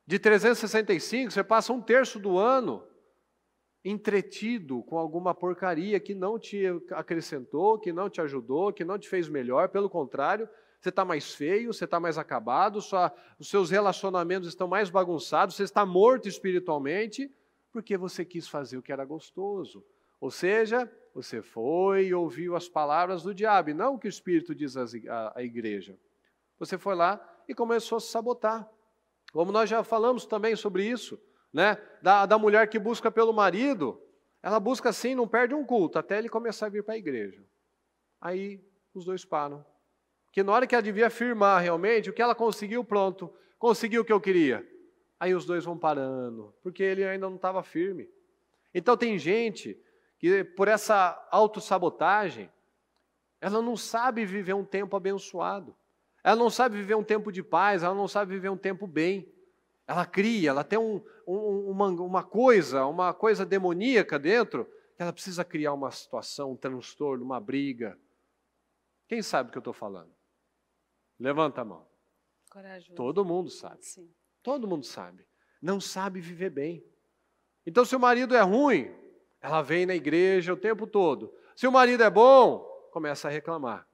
Speaker 1: De 365, você passa 1/3 do ano entretido com alguma porcaria que não te acrescentou, que não te ajudou, que não te fez melhor. Pelo contrário, você está mais feio, você está mais acabado, os seus relacionamentos estão mais bagunçados, você está morto espiritualmente, porque você quis fazer o que era gostoso. Ou seja, você foi e ouviu as palavras do diabo, e não o que o Espírito diz à igreja. Você foi lá e começou a se sabotar. Como nós já falamos também sobre isso, né? Da mulher que busca pelo marido, ela busca assim, não perde um culto, até ele começar a vir para a igreja. Aí os dois param. Porque na hora que ela devia afirmar realmente, o que ela conseguiu, pronto, conseguiu o que eu queria. Aí os dois vão parando, porque ele ainda não estava firme. Então tem gente que por essa autossabotagem, ela não sabe viver um tempo abençoado. Ela não sabe viver um tempo de paz, ela não sabe viver um tempo bem. Ela cria, ela tem uma coisa demoníaca dentro, que ela precisa criar uma situação, um transtorno, uma briga. Quem sabe o que eu estou falando? Levanta a mão.
Speaker 2: Corajoso.
Speaker 1: Todo mundo sabe.
Speaker 2: Sim.
Speaker 1: Todo mundo sabe. Não sabe viver bem. Então, se o marido é ruim, ela vem na igreja o tempo todo. Se o marido é bom, começa a reclamar.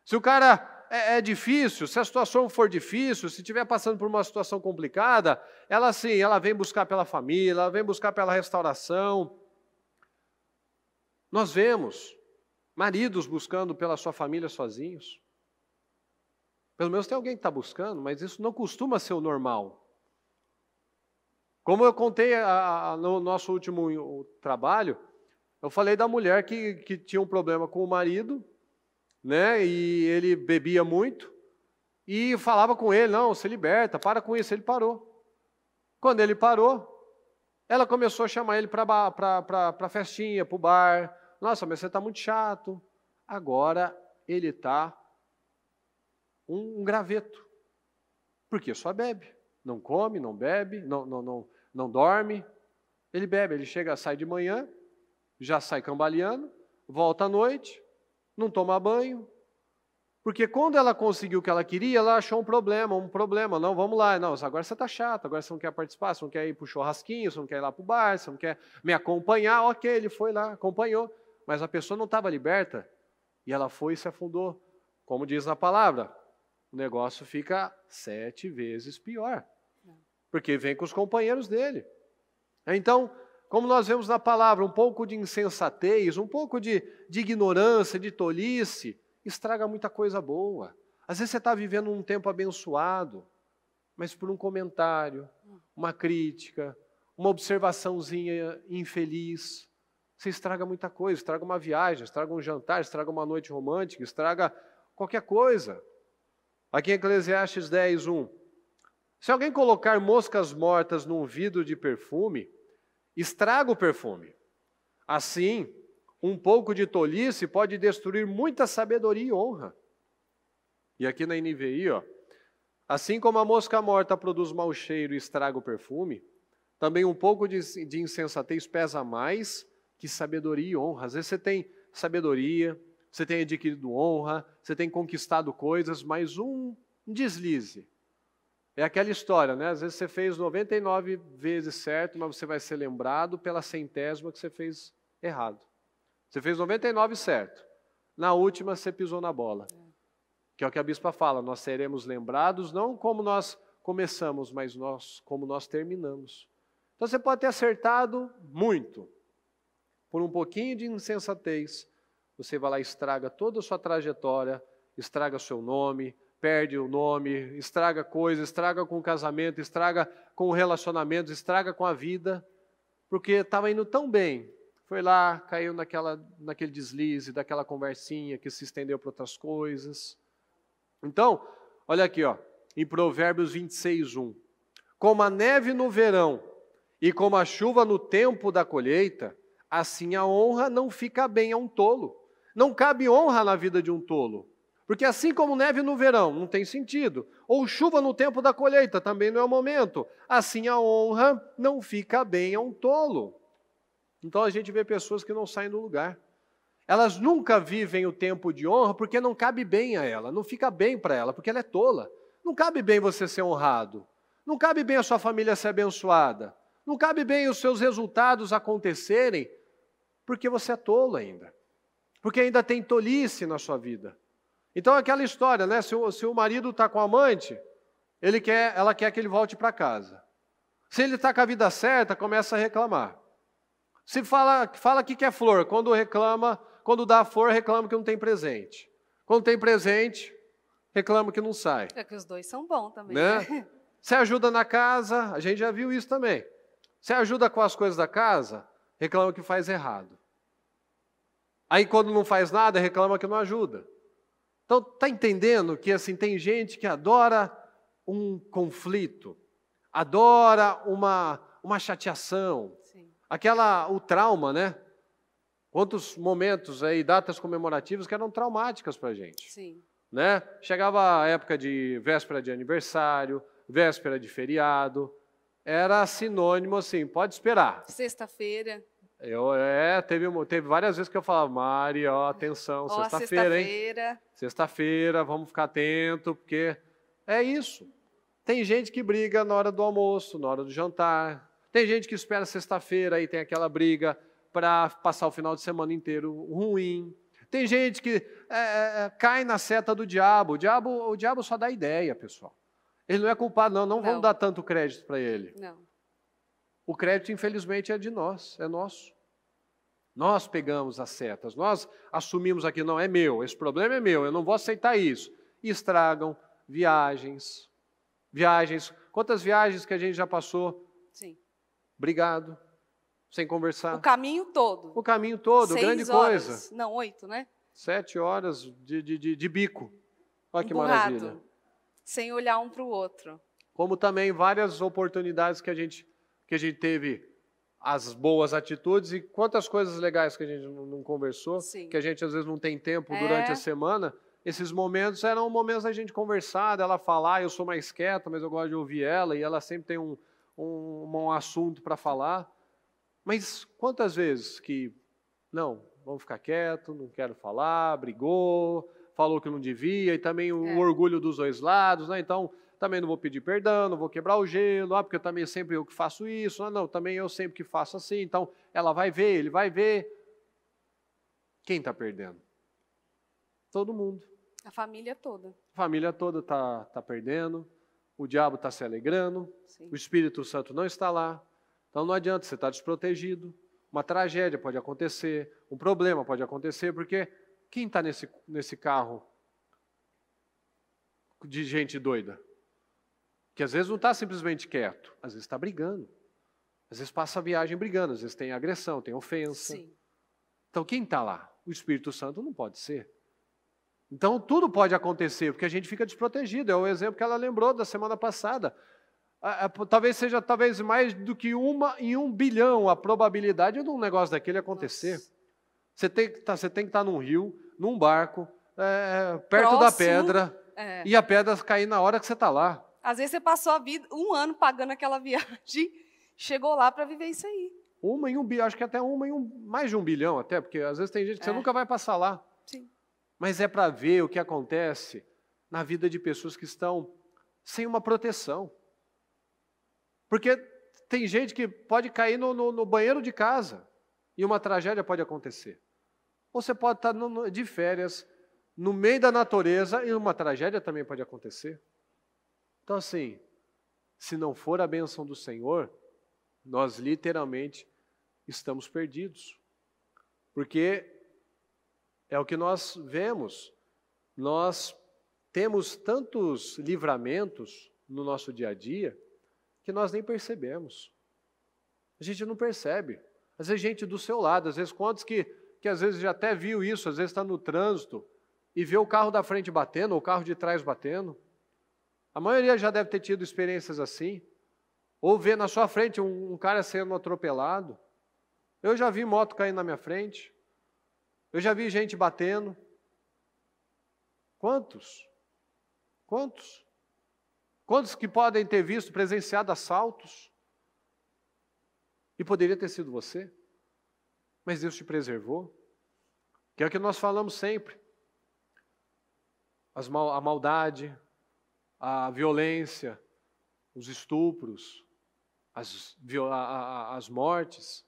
Speaker 1: Se o cara é difícil, se a situação for difícil, se estiver passando por uma situação complicada, ela vem buscar pela família, ela vem buscar pela restauração. Nós vemos maridos buscando pela sua família sozinhos. Pelo menos tem alguém que está buscando, mas isso não costuma ser o normal. Como eu contei no nosso último trabalho, eu falei da mulher que tinha um problema com o marido, né? E ele bebia muito, e falava com ele, não, se liberta, para com isso. Ele parou. Quando ele parou, ela começou a chamar ele para festinha, para o bar. Nossa, mas você está muito chato. Agora ele está um graveto. Porque só bebe. Não come, não bebe, não dorme. Ele bebe, ele sai de manhã, já sai cambaleando, volta à noite, não toma banho. Porque quando ela conseguiu o que ela queria, ela achou um problema. Não, vamos lá. Não, agora você está chato, agora você não quer participar, você não quer ir para o churrasquinho, você não quer ir lá para o bar, você não quer me acompanhar. Ok, ele foi lá, acompanhou. Mas a pessoa não estava liberta e ela foi e se afundou. Como diz na palavra, o negócio fica 7 vezes pior. Porque vem com os companheiros dele. Então, como nós vemos na palavra, um pouco de insensatez, um pouco de ignorância, de tolice, estraga muita coisa boa. Às vezes você está vivendo um tempo abençoado, mas por um comentário, uma crítica, uma observaçãozinha infeliz, você estraga muita coisa, estraga uma viagem, estraga um jantar, estraga uma noite romântica, estraga qualquer coisa. Aqui em Eclesiastes 10, 1. Se alguém colocar moscas mortas num vidro de perfume, estraga o perfume. Assim, um pouco de tolice pode destruir muita sabedoria e honra. E aqui na NVI, assim como a mosca morta produz mau cheiro e estraga o perfume, também um pouco de insensatez pesa mais que sabedoria e honra. Às vezes você tem sabedoria, você tem adquirido honra, você tem conquistado coisas, mas um deslize. É aquela história, né? Às vezes você fez 99 vezes certo, mas você vai ser lembrado pela 100ª que você fez errado. Você fez 99 certo. Na última você pisou na bola. Que é o que a bispa fala, nós seremos lembrados não como nós começamos, mas como nós terminamos. Então você pode ter acertado muito. Por um pouquinho de insensatez, você vai lá e estraga toda a sua trajetória, estraga seu nome, perde o nome, estraga coisas, estraga com o casamento, estraga com o relacionamento, estraga com a vida, porque estava indo tão bem. Foi lá, caiu naquele deslize, daquela conversinha que se estendeu para outras coisas. Então, olha aqui, em Provérbios 26, 1. Como a neve no verão e como a chuva no tempo da colheita, assim a honra não fica bem a um tolo. Não cabe honra na vida de um tolo. Porque assim como neve no verão, não tem sentido. Ou chuva no tempo da colheita, também não é o momento. Assim a honra não fica bem a um tolo. Então a gente vê pessoas que não saem do lugar. Elas nunca vivem o tempo de honra porque não cabe bem a ela, não fica bem para ela, porque ela é tola. Não cabe bem você ser honrado. Não cabe bem a sua família ser abençoada. Não cabe bem os seus resultados acontecerem porque você é tolo ainda. Porque ainda tem tolice na sua vida. Então aquela história, né? Se o marido está com a amante, ela quer que ele volte para casa. Se ele está com a vida certa, começa a reclamar. Se fala que quer flor, quando dá flor, reclama que não tem presente. Quando tem presente, reclama que não sai.
Speaker 2: É que os dois são bons também,
Speaker 1: né? Você ajuda na casa, a gente já viu isso também. Você ajuda com as coisas da casa, reclama que faz errado. Aí quando não faz nada, reclama que não ajuda. Então, está entendendo que assim, tem gente que adora um conflito, adora uma chateação,
Speaker 2: Sim.
Speaker 1: o trauma, né? Quantos momentos aí, datas comemorativas que eram traumáticas para a gente.
Speaker 2: Sim.
Speaker 1: Né? Chegava a época de véspera de aniversário, véspera de feriado, era sinônimo assim, pode esperar.
Speaker 2: Sexta-feira.
Speaker 1: Teve várias vezes que eu falava, Mari, atenção, sexta-feira, hein? Sexta-feira, vamos ficar atento, porque é isso. Tem gente que briga na hora do almoço, na hora do jantar. Tem gente que espera sexta-feira e tem aquela briga para passar o final de semana inteiro ruim. Tem gente que cai na seta do diabo. O diabo só dá ideia, pessoal. Ele não é culpado, não vamos dar tanto crédito para ele.
Speaker 2: Não.
Speaker 1: O crédito, infelizmente, é de nós, é nosso. Nós pegamos as setas, nós assumimos aqui, não, é meu, esse problema é meu, eu não vou aceitar isso. E estragam viagens. Quantas viagens que a gente já passou?
Speaker 2: Sim.
Speaker 1: Brigado, sem conversar.
Speaker 2: O caminho todo.
Speaker 1: O caminho todo,
Speaker 2: 6
Speaker 1: grande
Speaker 2: horas.
Speaker 1: coisa.
Speaker 2: Não, 8, né?
Speaker 1: 7 horas de bico. Olha que
Speaker 2: Emburrado,
Speaker 1: maravilha.
Speaker 2: sem olhar um para o outro.
Speaker 1: Como também várias oportunidades que a gente teve as boas atitudes e quantas coisas legais que a gente não conversou,
Speaker 2: Sim.
Speaker 1: que a gente às vezes não tem tempo durante a semana. Esses momentos eram momentos da gente conversar, dela falar, eu sou mais quieta, mas eu gosto de ouvir ela, e ela sempre tem um assunto para falar. Mas quantas vezes que, não, vamos ficar quieto, não quero falar, brigou, falou que não devia, e também o orgulho dos dois lados, né? Então, também não vou pedir perdão, não vou quebrar o gelo, porque também sempre eu que faço isso, não, também eu sempre que faço assim, então ela vai ver, ele vai ver. Quem está perdendo? Todo mundo.
Speaker 2: A família toda.
Speaker 1: A família toda está perdendo, o diabo está se alegrando,
Speaker 2: Sim.
Speaker 1: o Espírito Santo não está lá, então não adianta, você está desprotegido, uma tragédia pode acontecer, um problema pode acontecer, porque quem está nesse carro de gente doida? Que às vezes não está simplesmente quieto, às vezes está brigando. Às vezes passa a viagem brigando, às vezes tem agressão, tem ofensa.
Speaker 2: Sim.
Speaker 1: Então quem está lá? O Espírito Santo não pode ser. Então tudo pode acontecer, porque a gente fica desprotegido. É o exemplo que ela lembrou da semana passada. Talvez seja mais do que 1 em 1 bilhão a probabilidade de um negócio daquele acontecer.
Speaker 2: Nossa.
Speaker 1: Você tem que estar num rio, num barco, perto da pedra, e a pedra cair na hora que você está lá.
Speaker 2: Às vezes você passou a vida, 1 ano pagando aquela viagem, chegou lá para viver isso aí.
Speaker 1: 1 em 1 bilhão, acho que até mais de 1 bilhão até, porque às vezes tem gente que você nunca vai passar lá.
Speaker 2: Sim.
Speaker 1: Mas é para ver o que acontece na vida de pessoas que estão sem uma proteção. Porque tem gente que pode cair no banheiro de casa e uma tragédia pode acontecer. Ou você pode estar de férias, no meio da natureza, e uma tragédia também pode acontecer. Então, assim, se não for a bênção do Senhor, nós literalmente estamos perdidos. Porque é o que nós vemos. Nós temos tantos livramentos no nosso dia a dia que nós nem percebemos. A gente não percebe. Às vezes gente do seu lado, às vezes quantos que às vezes já até viu isso, às vezes está no trânsito e vê o carro da frente batendo ou o carro de trás batendo. A maioria já deve ter tido experiências assim. Ou vê na sua frente um cara sendo atropelado. Eu já vi moto caindo na minha frente. Eu já vi gente batendo. Quantos? Quantos? Quantos que podem ter visto, presenciado assaltos? E poderia ter sido você. Mas Deus te preservou. Que é o que nós falamos sempre. A maldade, a violência, os estupros, as mortes,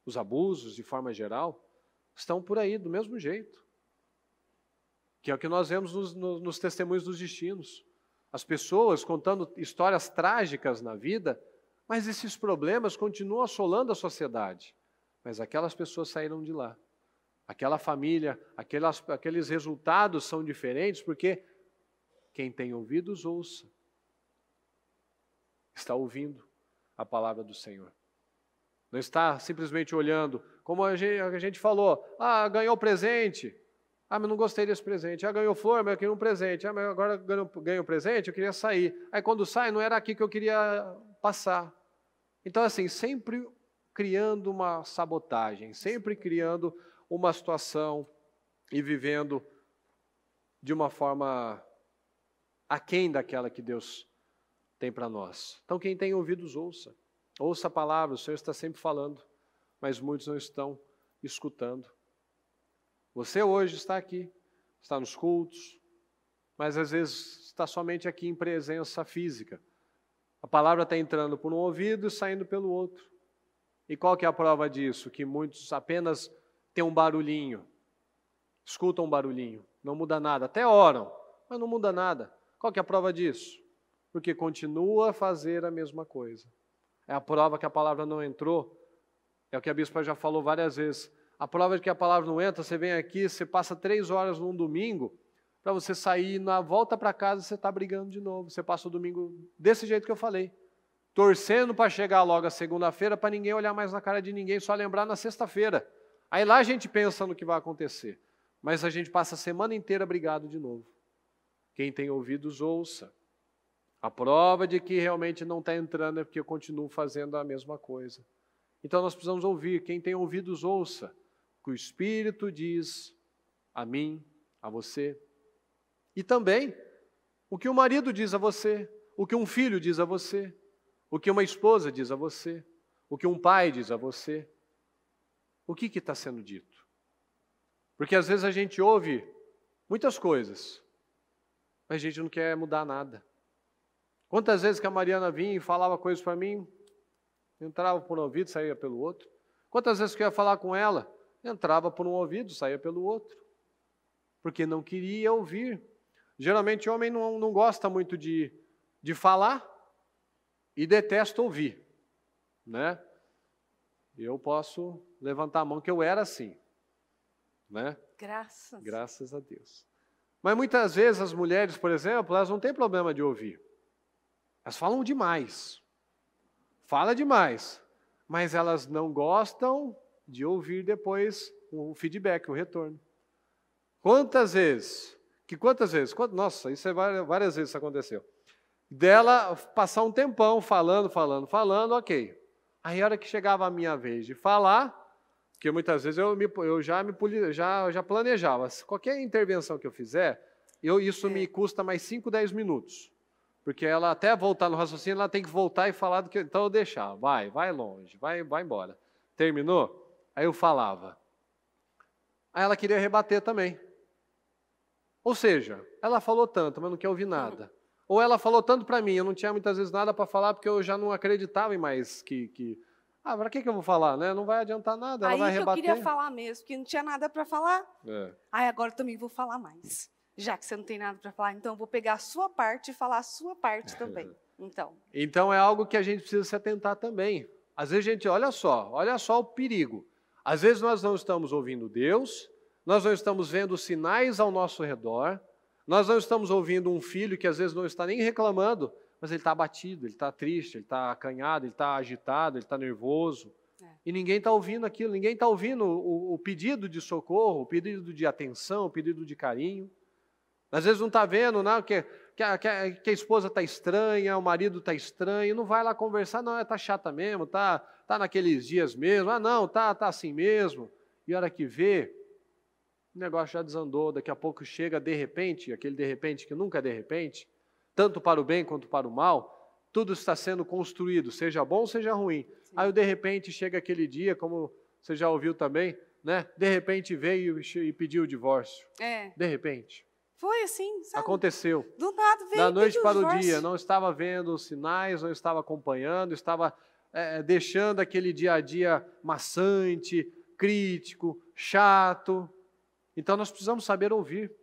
Speaker 1: os abusos de forma geral, estão por aí do mesmo jeito. Que é o que nós vemos nos testemunhos dos destinos. As pessoas contando histórias trágicas na vida, mas esses problemas continuam assolando a sociedade. Mas aquelas pessoas saíram de lá. Aquela família, aqueles resultados são diferentes, porque quem tem ouvidos, ouça. Está ouvindo a palavra do Senhor. Não está simplesmente olhando, como a gente falou, ganhou presente, mas não gostei desse presente, ganhou flor, mas eu queria um presente, mas agora ganhou presente, eu queria sair. Aí quando sai, não era aqui que eu queria passar. Então assim, sempre criando uma sabotagem, sempre criando uma situação e vivendo de uma forma aquém daquela que Deus tem para nós. Então quem tem ouvidos, ouça. Ouça a palavra, o Senhor está sempre falando, mas muitos não estão escutando. Você hoje está aqui, está nos cultos, mas às vezes está somente aqui em presença física. A palavra está entrando por um ouvido e saindo pelo outro. E qual que é a prova disso? Que muitos apenas têm um barulhinho, escutam um barulhinho, não muda nada, até oram, mas não muda nada. Qual que é a prova disso? Porque continua a fazer a mesma coisa. É a prova que a palavra não entrou, é o que a bispa já falou várias vezes. A prova de que a palavra não entra, você vem aqui, você passa 3 horas num domingo, para você sair, na volta para casa você está brigando de novo. Você passa o domingo desse jeito que eu falei, torcendo para chegar logo a segunda-feira, para ninguém olhar mais na cara de ninguém, só lembrar na sexta-feira. Aí lá a gente pensa no que vai acontecer, mas a gente passa a semana inteira brigado de novo. Quem tem ouvidos, ouça. A prova de que realmente não está entrando é porque eu continuo fazendo a mesma coisa. Então nós precisamos ouvir. Quem tem ouvidos, ouça. O que o Espírito diz a mim, a você. E também o que o marido diz a você, o que um filho diz a você, o que uma esposa diz a você, o que um pai diz a você. O que está sendo dito? Porque às vezes a gente ouve muitas coisas, mas a gente não quer mudar nada. Quantas vezes que a Mariana vinha e falava coisas para mim, entrava por um ouvido, saía pelo outro. Quantas vezes que eu ia falar com ela, entrava por um ouvido, saía pelo outro. Porque não queria ouvir. Geralmente o homem não gosta muito de falar e detesta ouvir, né? Eu posso levantar a mão que eu era assim, né? Graças a Deus. Mas muitas vezes as mulheres, por exemplo, elas não têm problema de ouvir. Elas falam demais. Fala demais. Mas elas não gostam de ouvir depois o feedback, o retorno. Quantas vezes? Nossa, isso várias vezes isso aconteceu. Dela passar um tempão falando, ok. Aí a hora que chegava a minha vez de falar, porque muitas vezes eu já planejava. Qualquer intervenção que eu fizer, isso me custa mais 5, 10 minutos. Porque ela até voltar no raciocínio, ela tem que voltar e falar do que. Então eu deixava, vai longe, vai embora. Terminou? Aí eu falava. Aí ela queria rebater também. Ou seja, ela falou tanto, mas não quer ouvir nada. Ou ela falou tanto para mim, eu não tinha muitas vezes nada para falar, porque eu já não acreditava em mais para que eu vou falar, né? Não vai adiantar nada, ela vai rebater.
Speaker 2: Aí que eu queria falar mesmo, que não tinha nada para falar. Aí agora eu também vou falar mais. Já que você não tem nada para falar, então eu vou pegar a sua parte e falar a sua parte também. Então
Speaker 1: é algo que a gente precisa se atentar também. Às vezes a gente, olha só o perigo. Às vezes nós não estamos ouvindo Deus, nós não estamos vendo sinais ao nosso redor, nós não estamos ouvindo um filho que às vezes não está nem reclamando, mas ele está abatido, ele está triste, ele está acanhado, ele está agitado, ele está nervoso. E ninguém está ouvindo aquilo, ninguém está ouvindo o pedido de socorro, o pedido de atenção, o pedido de carinho. Às vezes não está vendo, não, que a esposa está estranha, o marido está estranho, não vai lá conversar, não, está chata mesmo, está naqueles dias mesmo, não, está assim mesmo. E a hora que vê, o negócio já desandou, daqui a pouco chega de repente, aquele de repente que nunca é de repente, tanto para o bem quanto para o mal, tudo está sendo construído, seja bom, seja ruim. Sim. Aí de repente chega aquele dia, como você já ouviu também, né? De repente veio e pediu o divórcio. De repente.
Speaker 2: Foi assim, sabe?
Speaker 1: Aconteceu.
Speaker 2: Do nada veio.
Speaker 1: Da noite para o dia, não estava vendo os sinais, não estava acompanhando, estava deixando aquele dia a dia maçante, crítico, chato. Então nós precisamos saber ouvir.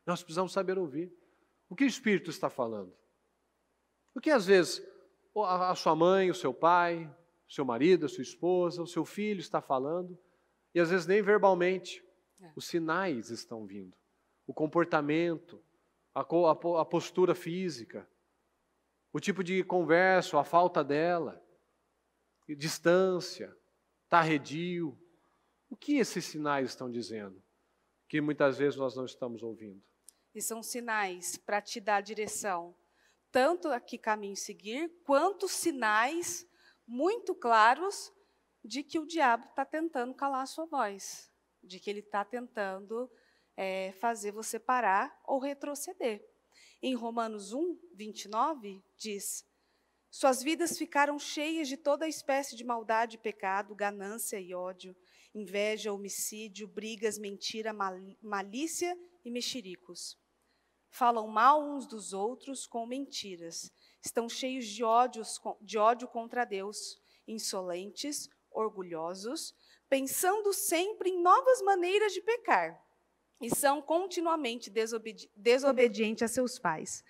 Speaker 1: Nós precisamos saber ouvir. O que o Espírito está falando? O que às vezes a sua mãe, o seu pai, o seu marido, a sua esposa, o seu filho está falando, e às vezes nem verbalmente. Os sinais estão vindo. O comportamento, a postura física, o tipo de conversa, a falta dela, distância, está arredio. O que esses sinais estão dizendo? Que muitas vezes nós não estamos ouvindo.
Speaker 2: E são sinais para te dar direção, tanto a que caminho seguir, quanto sinais muito claros de que o diabo está tentando calar a sua voz, de que ele está tentando fazer você parar ou retroceder. Em Romanos 1, 29, diz: suas vidas ficaram cheias de toda espécie de maldade e pecado, ganância e ódio, inveja, homicídio, brigas, mentira, malícia e mexericos. Falam mal uns dos outros com mentiras. Estão cheios de ódio contra Deus, insolentes, orgulhosos, pensando sempre em novas maneiras de pecar. E são continuamente desobedientes a seus pais.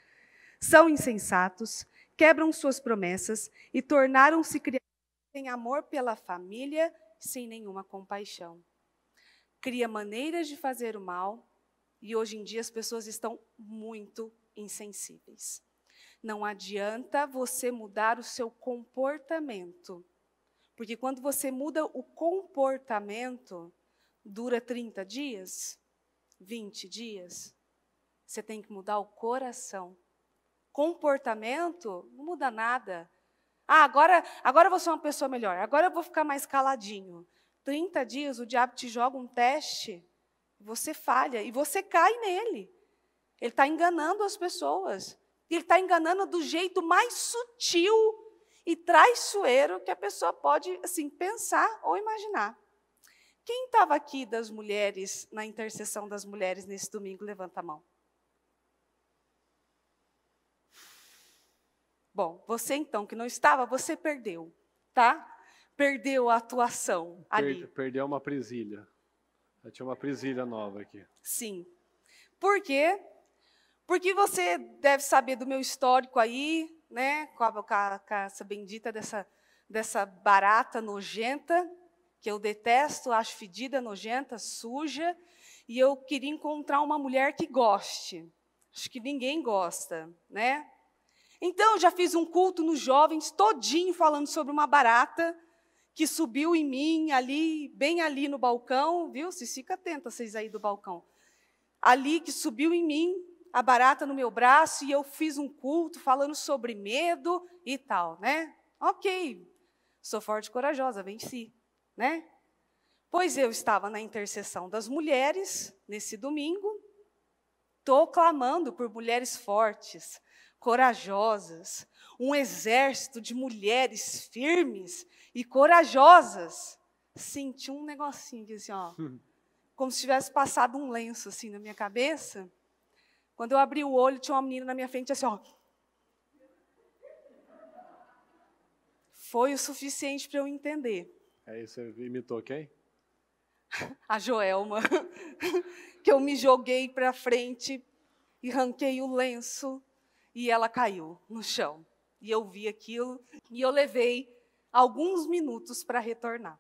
Speaker 2: São insensatos, quebram suas promessas e tornaram-se criaturas sem amor pela família, sem nenhuma compaixão. Cria maneiras de fazer o mal, e hoje em dia as pessoas estão muito insensíveis. Não adianta você mudar o seu comportamento, porque quando você muda o comportamento, dura 30 dias, 20 dias, você tem que mudar o coração. Comportamento não muda nada. Agora eu vou ser uma pessoa melhor, agora eu vou ficar mais caladinho. 30 dias o diabo te joga um teste, você falha e você cai nele. Ele está enganando as pessoas. Ele está enganando do jeito mais sutil e traiçoeiro que a pessoa pode assim, pensar ou imaginar. Quem estava aqui das mulheres, na intercessão das mulheres nesse domingo? Levanta a mão. Bom, você então que não estava, você perdeu, tá? Perdeu a atuação ali.
Speaker 1: Perdeu uma presilha. Já tinha uma presilha nova aqui.
Speaker 2: Sim. Por quê? Porque você deve saber do meu histórico aí, né? Com essa bendita dessa barata nojenta, que eu detesto, acho fedida, nojenta, suja, e eu queria encontrar uma mulher que goste. Acho que ninguém gosta, né? Então, eu já fiz um culto nos jovens, todinho falando sobre uma barata que subiu em mim, ali, bem ali no balcão, viu? Vocês ficam atentos, vocês aí do balcão. Ali que subiu em mim, a barata no meu braço, e eu fiz um culto falando sobre medo e tal, né? Ok, sou forte e corajosa, venci, né? Pois eu estava na intercessão das mulheres, nesse domingo, estou clamando por mulheres fortes, corajosas, um exército de mulheres firmes e corajosas. Senti um negocinho aqui, assim, ó, como se tivesse passado um lenço assim na minha cabeça. Quando eu abri o olho, tinha uma menina na minha frente, assim, ó. Foi o suficiente para eu entender.
Speaker 1: Aí você imitou quem?
Speaker 2: A Joelma, que eu me joguei para frente e arranquei o lenço e ela caiu no chão. E eu vi aquilo e eu levei alguns minutos para retornar.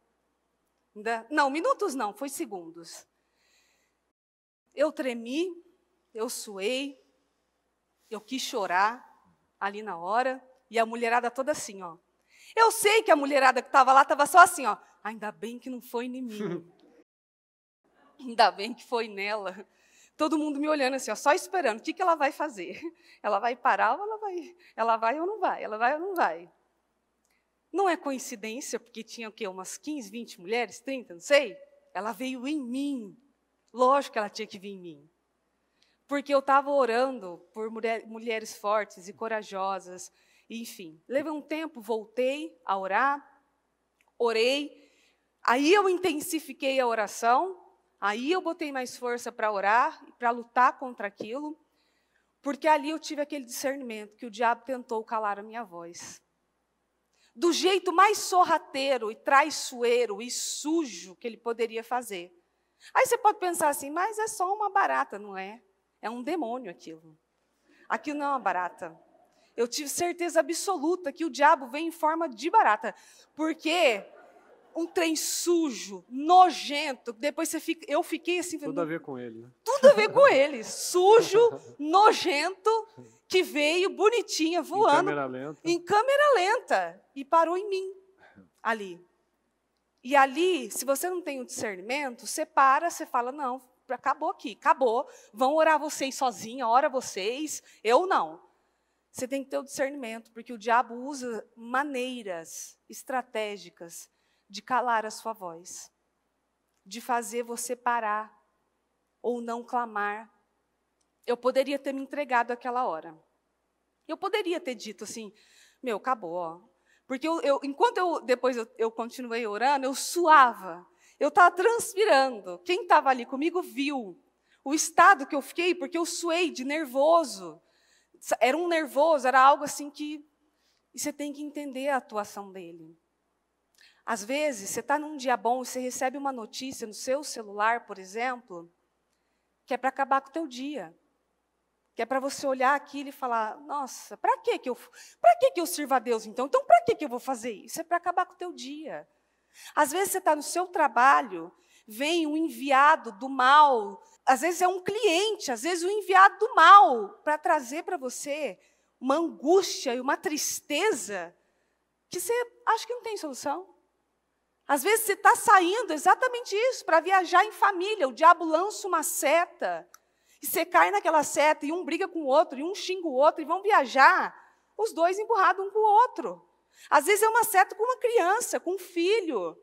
Speaker 2: Não, minutos não, foi segundos. Eu tremi, eu suei, eu quis chorar ali na hora e a mulherada toda assim, ó. Eu sei que a mulherada que estava lá estava só assim, ó. Ainda bem que não foi em mim. Ainda bem que foi nela. Todo mundo me olhando assim, ó, só esperando. O que ela vai fazer? Ela vai parar ou ela vai? Ela vai ou não vai? Ela vai ou não vai? Não é coincidência, porque tinha o quê? Umas 15, 20 mulheres, 30, não sei. Ela veio em mim. Lógico que ela tinha que vir em mim. Porque eu estava orando por mulheres fortes e corajosas. Enfim, levei um tempo, voltei a orar, orei. Aí eu intensifiquei a oração. Aí eu botei mais força para orar, para lutar contra aquilo, porque ali eu tive aquele discernimento que o diabo tentou calar a minha voz. Do jeito mais sorrateiro e traiçoeiro e sujo que ele poderia fazer. Aí você pode pensar assim, mas é só uma barata, não é? É um demônio aquilo. Aquilo não é uma barata. Eu tive certeza absoluta que o diabo vem em forma de barata, porque um trem sujo, nojento, depois eu fiquei assim...
Speaker 1: Tudo a ver com ele, né?
Speaker 2: Tudo a ver com ele, sujo, nojento, que veio bonitinha, voando, em câmera lenta, e parou em mim, ali. E ali, se você não tem o discernimento, você para, você fala, não, acabou aqui, acabou, vão orar vocês sozinhos, ora vocês, eu não. Você tem que ter o discernimento, porque o diabo usa maneiras estratégicas de calar a sua voz, de fazer você parar ou não clamar. Eu poderia ter me entregado àquela hora. Eu poderia ter dito assim, meu, acabou, ó. Porque enquanto depois eu continuei orando, eu suava, eu estava transpirando. Quem estava ali comigo viu o estado que eu fiquei, porque eu suei de nervoso. Era um nervoso, era algo assim que... E você tem que entender a atuação dele. Às vezes, você está num dia bom e você recebe uma notícia no seu celular, por exemplo, que é para acabar com o teu dia. Que é para você olhar aquilo e falar, nossa, para que eu sirvo a Deus, então? Então, para que eu vou fazer isso? É para acabar com o teu dia. Às vezes, você está no seu trabalho, vem um enviado do mal, às vezes é um cliente, às vezes um enviado do mal, para trazer para você uma angústia e uma tristeza que você acha que não tem solução. Às vezes você está saindo exatamente isso, para viajar em família. O diabo lança uma seta, e você cai naquela seta, e um briga com o outro, e um xinga o outro, e vão viajar, os dois empurrados um com o outro. Às vezes é uma seta com uma criança, com um filho,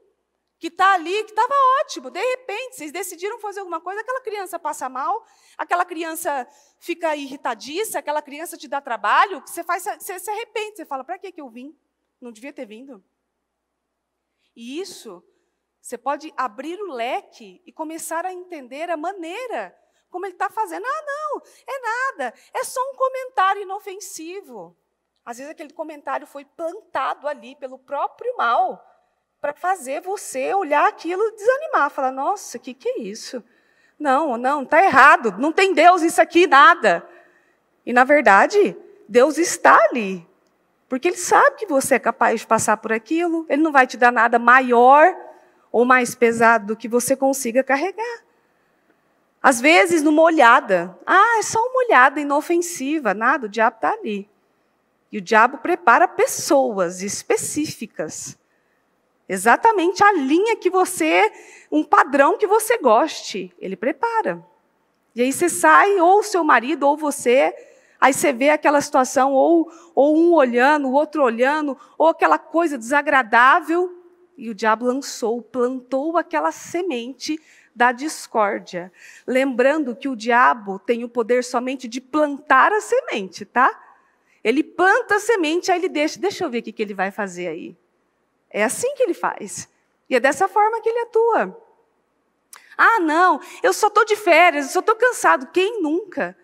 Speaker 2: que está ali, que estava ótimo. De repente, vocês decidiram fazer alguma coisa, aquela criança passa mal, aquela criança fica irritadiça, aquela criança te dá trabalho, que você se arrepende, você fala, para que eu vim? Não devia ter vindo. E isso, você pode abrir o leque e começar a entender a maneira como ele está fazendo. Ah, não, é nada, é só um comentário inofensivo. Às vezes aquele comentário foi plantado ali pelo próprio mal, para fazer você olhar aquilo e desanimar, falar, nossa, o que é isso? Não, está errado, não tem Deus isso aqui, nada. E, na verdade, Deus está ali. Porque Ele sabe que você é capaz de passar por aquilo, Ele não vai te dar nada maior ou mais pesado do que você consiga carregar. Às vezes, numa olhada, é só uma olhada inofensiva, nada, o diabo está ali. E o diabo prepara pessoas específicas. Exatamente a linha que você, um padrão que você goste, ele prepara. E aí você sai, ou o seu marido, ou você, aí você vê aquela situação, ou um olhando, o outro olhando, ou aquela coisa desagradável, e o diabo plantou aquela semente da discórdia. Lembrando que o diabo tem o poder somente de plantar a semente, tá? Ele planta a semente, aí ele deixa eu ver o que ele vai fazer aí. É assim que ele faz. E é dessa forma que ele atua. Ah, não, eu só estou de férias, eu só estou cansado. Quem nunca?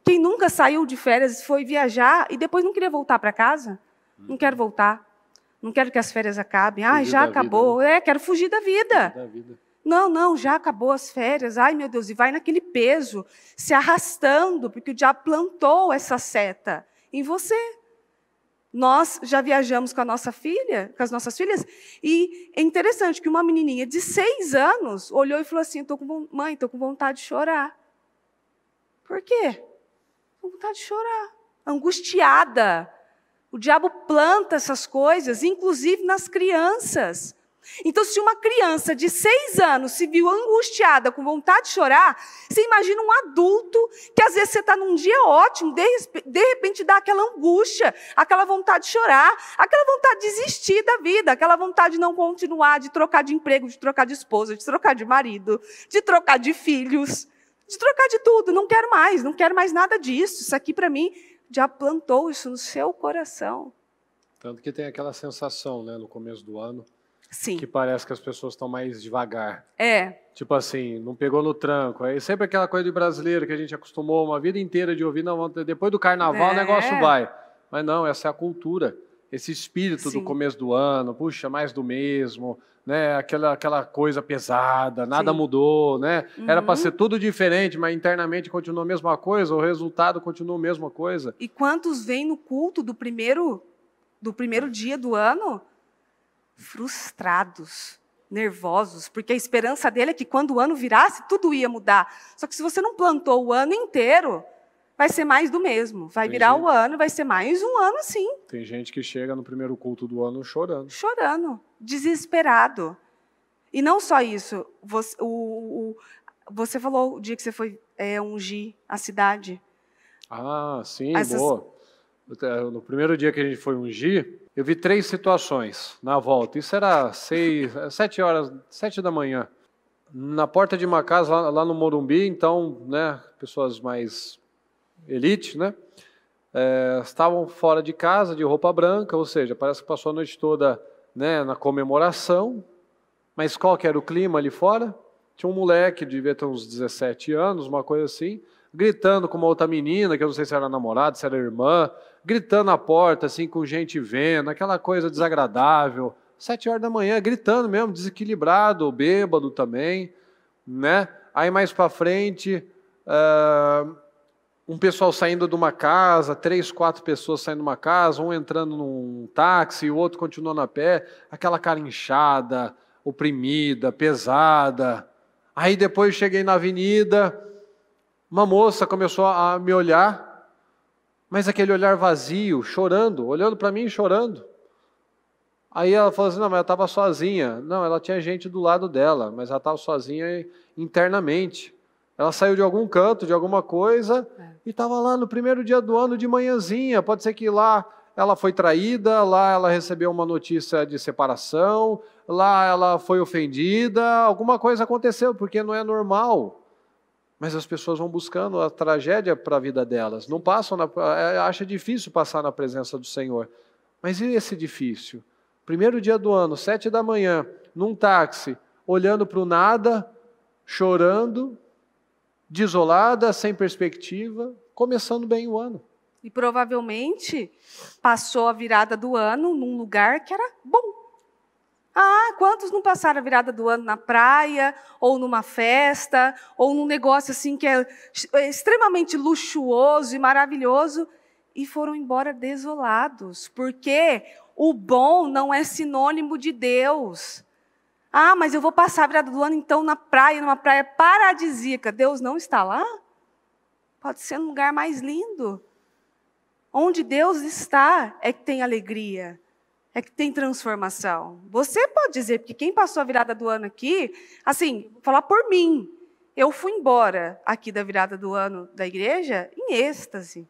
Speaker 2: Quem nunca saiu de férias, foi viajar e depois não queria voltar para casa? Não quero voltar. Não quero que as férias acabem. Ah, já acabou. Vida, né? Quero fugir da vida. Não, já acabou as férias. Ai, meu Deus, e vai naquele peso, se arrastando, porque o diabo plantou essa seta em você. Nós já viajamos com a nossa filha, com as nossas filhas, e é interessante que uma menininha de 6 anos olhou e falou assim, mãe, estou com vontade de chorar. Por quê? Com vontade de chorar. Angustiada. O diabo planta essas coisas, inclusive nas crianças. Então, se uma criança de 6 anos se viu angustiada, com vontade de chorar, você imagina um adulto que às vezes você está num dia ótimo, de repente dá aquela angústia, aquela vontade de chorar, aquela vontade de desistir da vida, aquela vontade de não continuar, de trocar de emprego, de trocar de esposa, de trocar de marido, de trocar de filhos, de trocar de tudo. Não quero mais nada disso. Isso aqui para mim já plantou isso no seu coração.
Speaker 1: Tanto que tem aquela sensação, né, no começo do ano,
Speaker 2: sim,
Speaker 1: que parece que as pessoas estão mais devagar.
Speaker 2: É.
Speaker 1: Tipo assim, não pegou no tranco. Aí sempre aquela coisa de brasileiro que a gente acostumou uma vida inteira de ouvir, não, depois do carnaval o negócio vai. Mas não, essa é a cultura. Esse espírito do começo do ano, puxa, mais do mesmo, né? Aquela coisa pesada, nada mudou, né? Era para ser tudo diferente, mas internamente continua a mesma coisa, o resultado continua a mesma coisa.
Speaker 2: E quantos vêm no culto do primeiro dia do ano frustrados, nervosos, porque a esperança dele é que quando o ano virasse, tudo ia mudar. Só que se você não plantou o ano inteiro, vai ser mais do mesmo. Vai virar o ano, vai ser mais um ano sim.
Speaker 1: Tem gente que chega no primeiro culto do ano chorando.
Speaker 2: Chorando, desesperado. E não só isso, você falou o dia que você foi ungir a cidade.
Speaker 1: Ah, sim, boa. No primeiro dia que a gente foi ungir, eu vi 3 situações na volta. Isso era 7 da manhã. Na porta de uma casa lá no Morumbi, então, né, pessoas mais elite, né, estavam fora de casa, de roupa branca, ou seja, parece que passou a noite toda, né, na comemoração. Mas qual que era o clima ali fora? Tinha um moleque, devia ter uns 17 anos, uma coisa assim, gritando com uma outra menina, que eu não sei se era namorada, se era irmã, gritando na porta, assim, com gente vendo, aquela coisa desagradável. 7 horas da manhã, gritando mesmo, desequilibrado, bêbado também, né? Aí mais para frente, um pessoal saindo de uma casa, 3, 4 pessoas saindo de uma casa, um entrando num táxi, o outro continuando a pé, aquela cara inchada, oprimida, pesada. Aí depois cheguei na avenida, uma moça começou a me olhar, mas aquele olhar vazio, chorando, olhando para mim e chorando. Aí ela falou assim, não, mas ela estava sozinha. Não, ela tinha gente do lado dela, mas ela estava sozinha internamente. Ela saiu de algum canto, de alguma coisa, e estava lá no primeiro dia do ano de manhãzinha. Pode ser que lá ela foi traída, lá ela recebeu uma notícia de separação, lá ela foi ofendida, alguma coisa aconteceu, porque não é normal. Mas as pessoas vão buscando a tragédia para a vida delas. Não passam, acha difícil passar na presença do Senhor. Mas e esse difícil? Primeiro dia do ano, 7 da manhã, num táxi, olhando para o nada, chorando, desolada, sem perspectiva, começando bem o ano.
Speaker 2: E provavelmente passou a virada do ano num lugar que era bom. Ah, quantos não passaram a virada do ano na praia, ou numa festa, ou num negócio assim que é extremamente luxuoso e maravilhoso, e foram embora desolados, porque o bom não é sinônimo de Deus. Ah, mas eu vou passar a virada do ano então na praia, numa praia paradisíaca. Deus não está lá? Pode ser um lugar mais lindo. Onde Deus está é que tem alegria, é que tem transformação. Você pode dizer, porque quem passou a virada do ano aqui, assim, vou falar por mim, eu fui embora aqui da virada do ano da igreja em êxtase,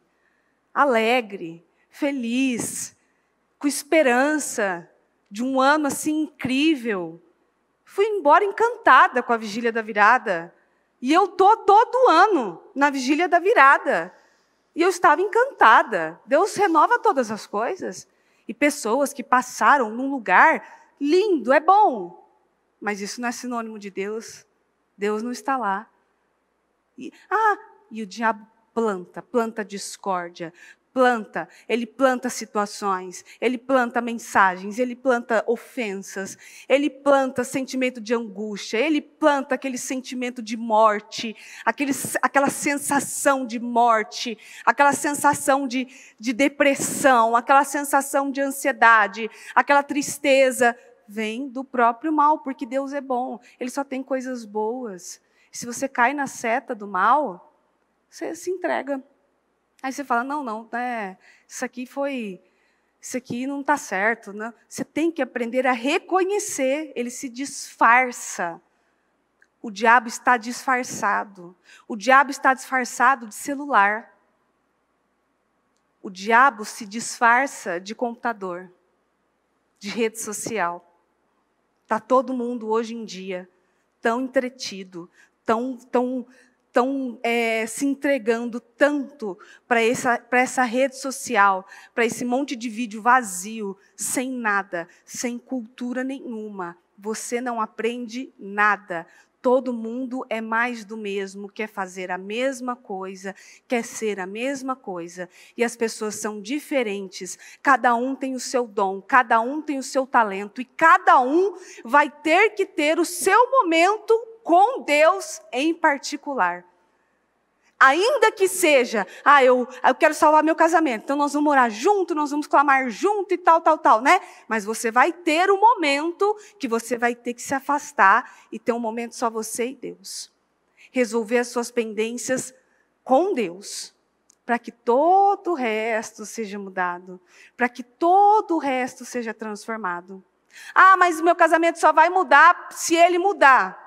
Speaker 2: alegre, feliz, com esperança de um ano assim incrível. Fui embora encantada com a vigília da virada. E eu estou todo ano na vigília da virada. E eu estava encantada. Deus renova todas as coisas. E pessoas que passaram num lugar lindo, é bom. Mas isso não é sinônimo de Deus. Deus não está lá. E o diabo planta discórdia. Ele planta situações, ele planta mensagens, ele planta ofensas, ele planta sentimento de angústia, ele planta aquele sentimento de morte, aquela sensação de morte, aquela sensação de depressão, aquela sensação de ansiedade, aquela tristeza. Vem do próprio mal, porque Deus é bom, Ele só tem coisas boas. Se você cai na seta do mal, você se entrega. Aí você fala, não, isso aqui não está certo. Não. Você tem que aprender a reconhecer, ele se disfarça. O diabo está disfarçado. O diabo está disfarçado de celular. O diabo se disfarça de computador, de rede social. Está todo mundo hoje em dia tão entretido, tão se entregando tanto para essa rede social, para esse monte de vídeo vazio, sem nada, sem cultura nenhuma. Você não aprende nada. Todo mundo é mais do mesmo, quer fazer a mesma coisa, quer ser a mesma coisa. E as pessoas são diferentes. Cada um tem o seu dom, cada um tem o seu talento. E cada um vai ter que ter o seu momento com Deus em particular. Ainda que seja, eu quero salvar meu casamento, então nós vamos orar junto, nós vamos clamar junto e tal, né? Mas você vai ter um momento que você vai ter que se afastar e ter um momento só você e Deus. Resolver as suas pendências com Deus, para que todo o resto seja mudado, para que todo o resto seja transformado. Mas o meu casamento só vai mudar se ele mudar.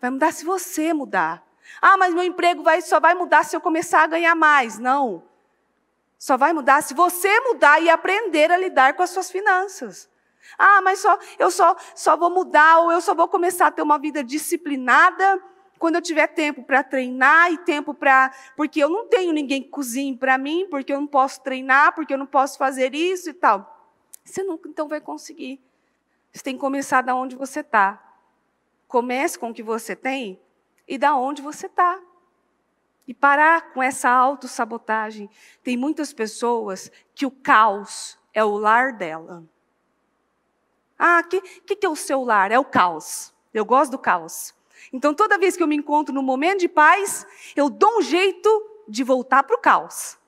Speaker 2: Vai mudar se você mudar. Mas meu emprego só vai mudar se eu começar a ganhar mais. Não. Só vai mudar se você mudar e aprender a lidar com as suas finanças. Mas eu só vou mudar ou eu só vou começar a ter uma vida disciplinada quando eu tiver tempo para treinar e tempo para... Porque eu não tenho ninguém que cozinhe para mim, porque eu não posso treinar, porque eu não posso fazer isso e tal. Você nunca, então, vai conseguir. Você tem que começar da onde você está. Comece com o que você tem e da onde você está. E parar com essa autossabotagem. Tem muitas pessoas que o caos é o lar dela. Que é o seu lar? É o caos. Eu gosto do caos. Então, toda vez que eu me encontro num momento de paz, eu dou um jeito de voltar para o caos.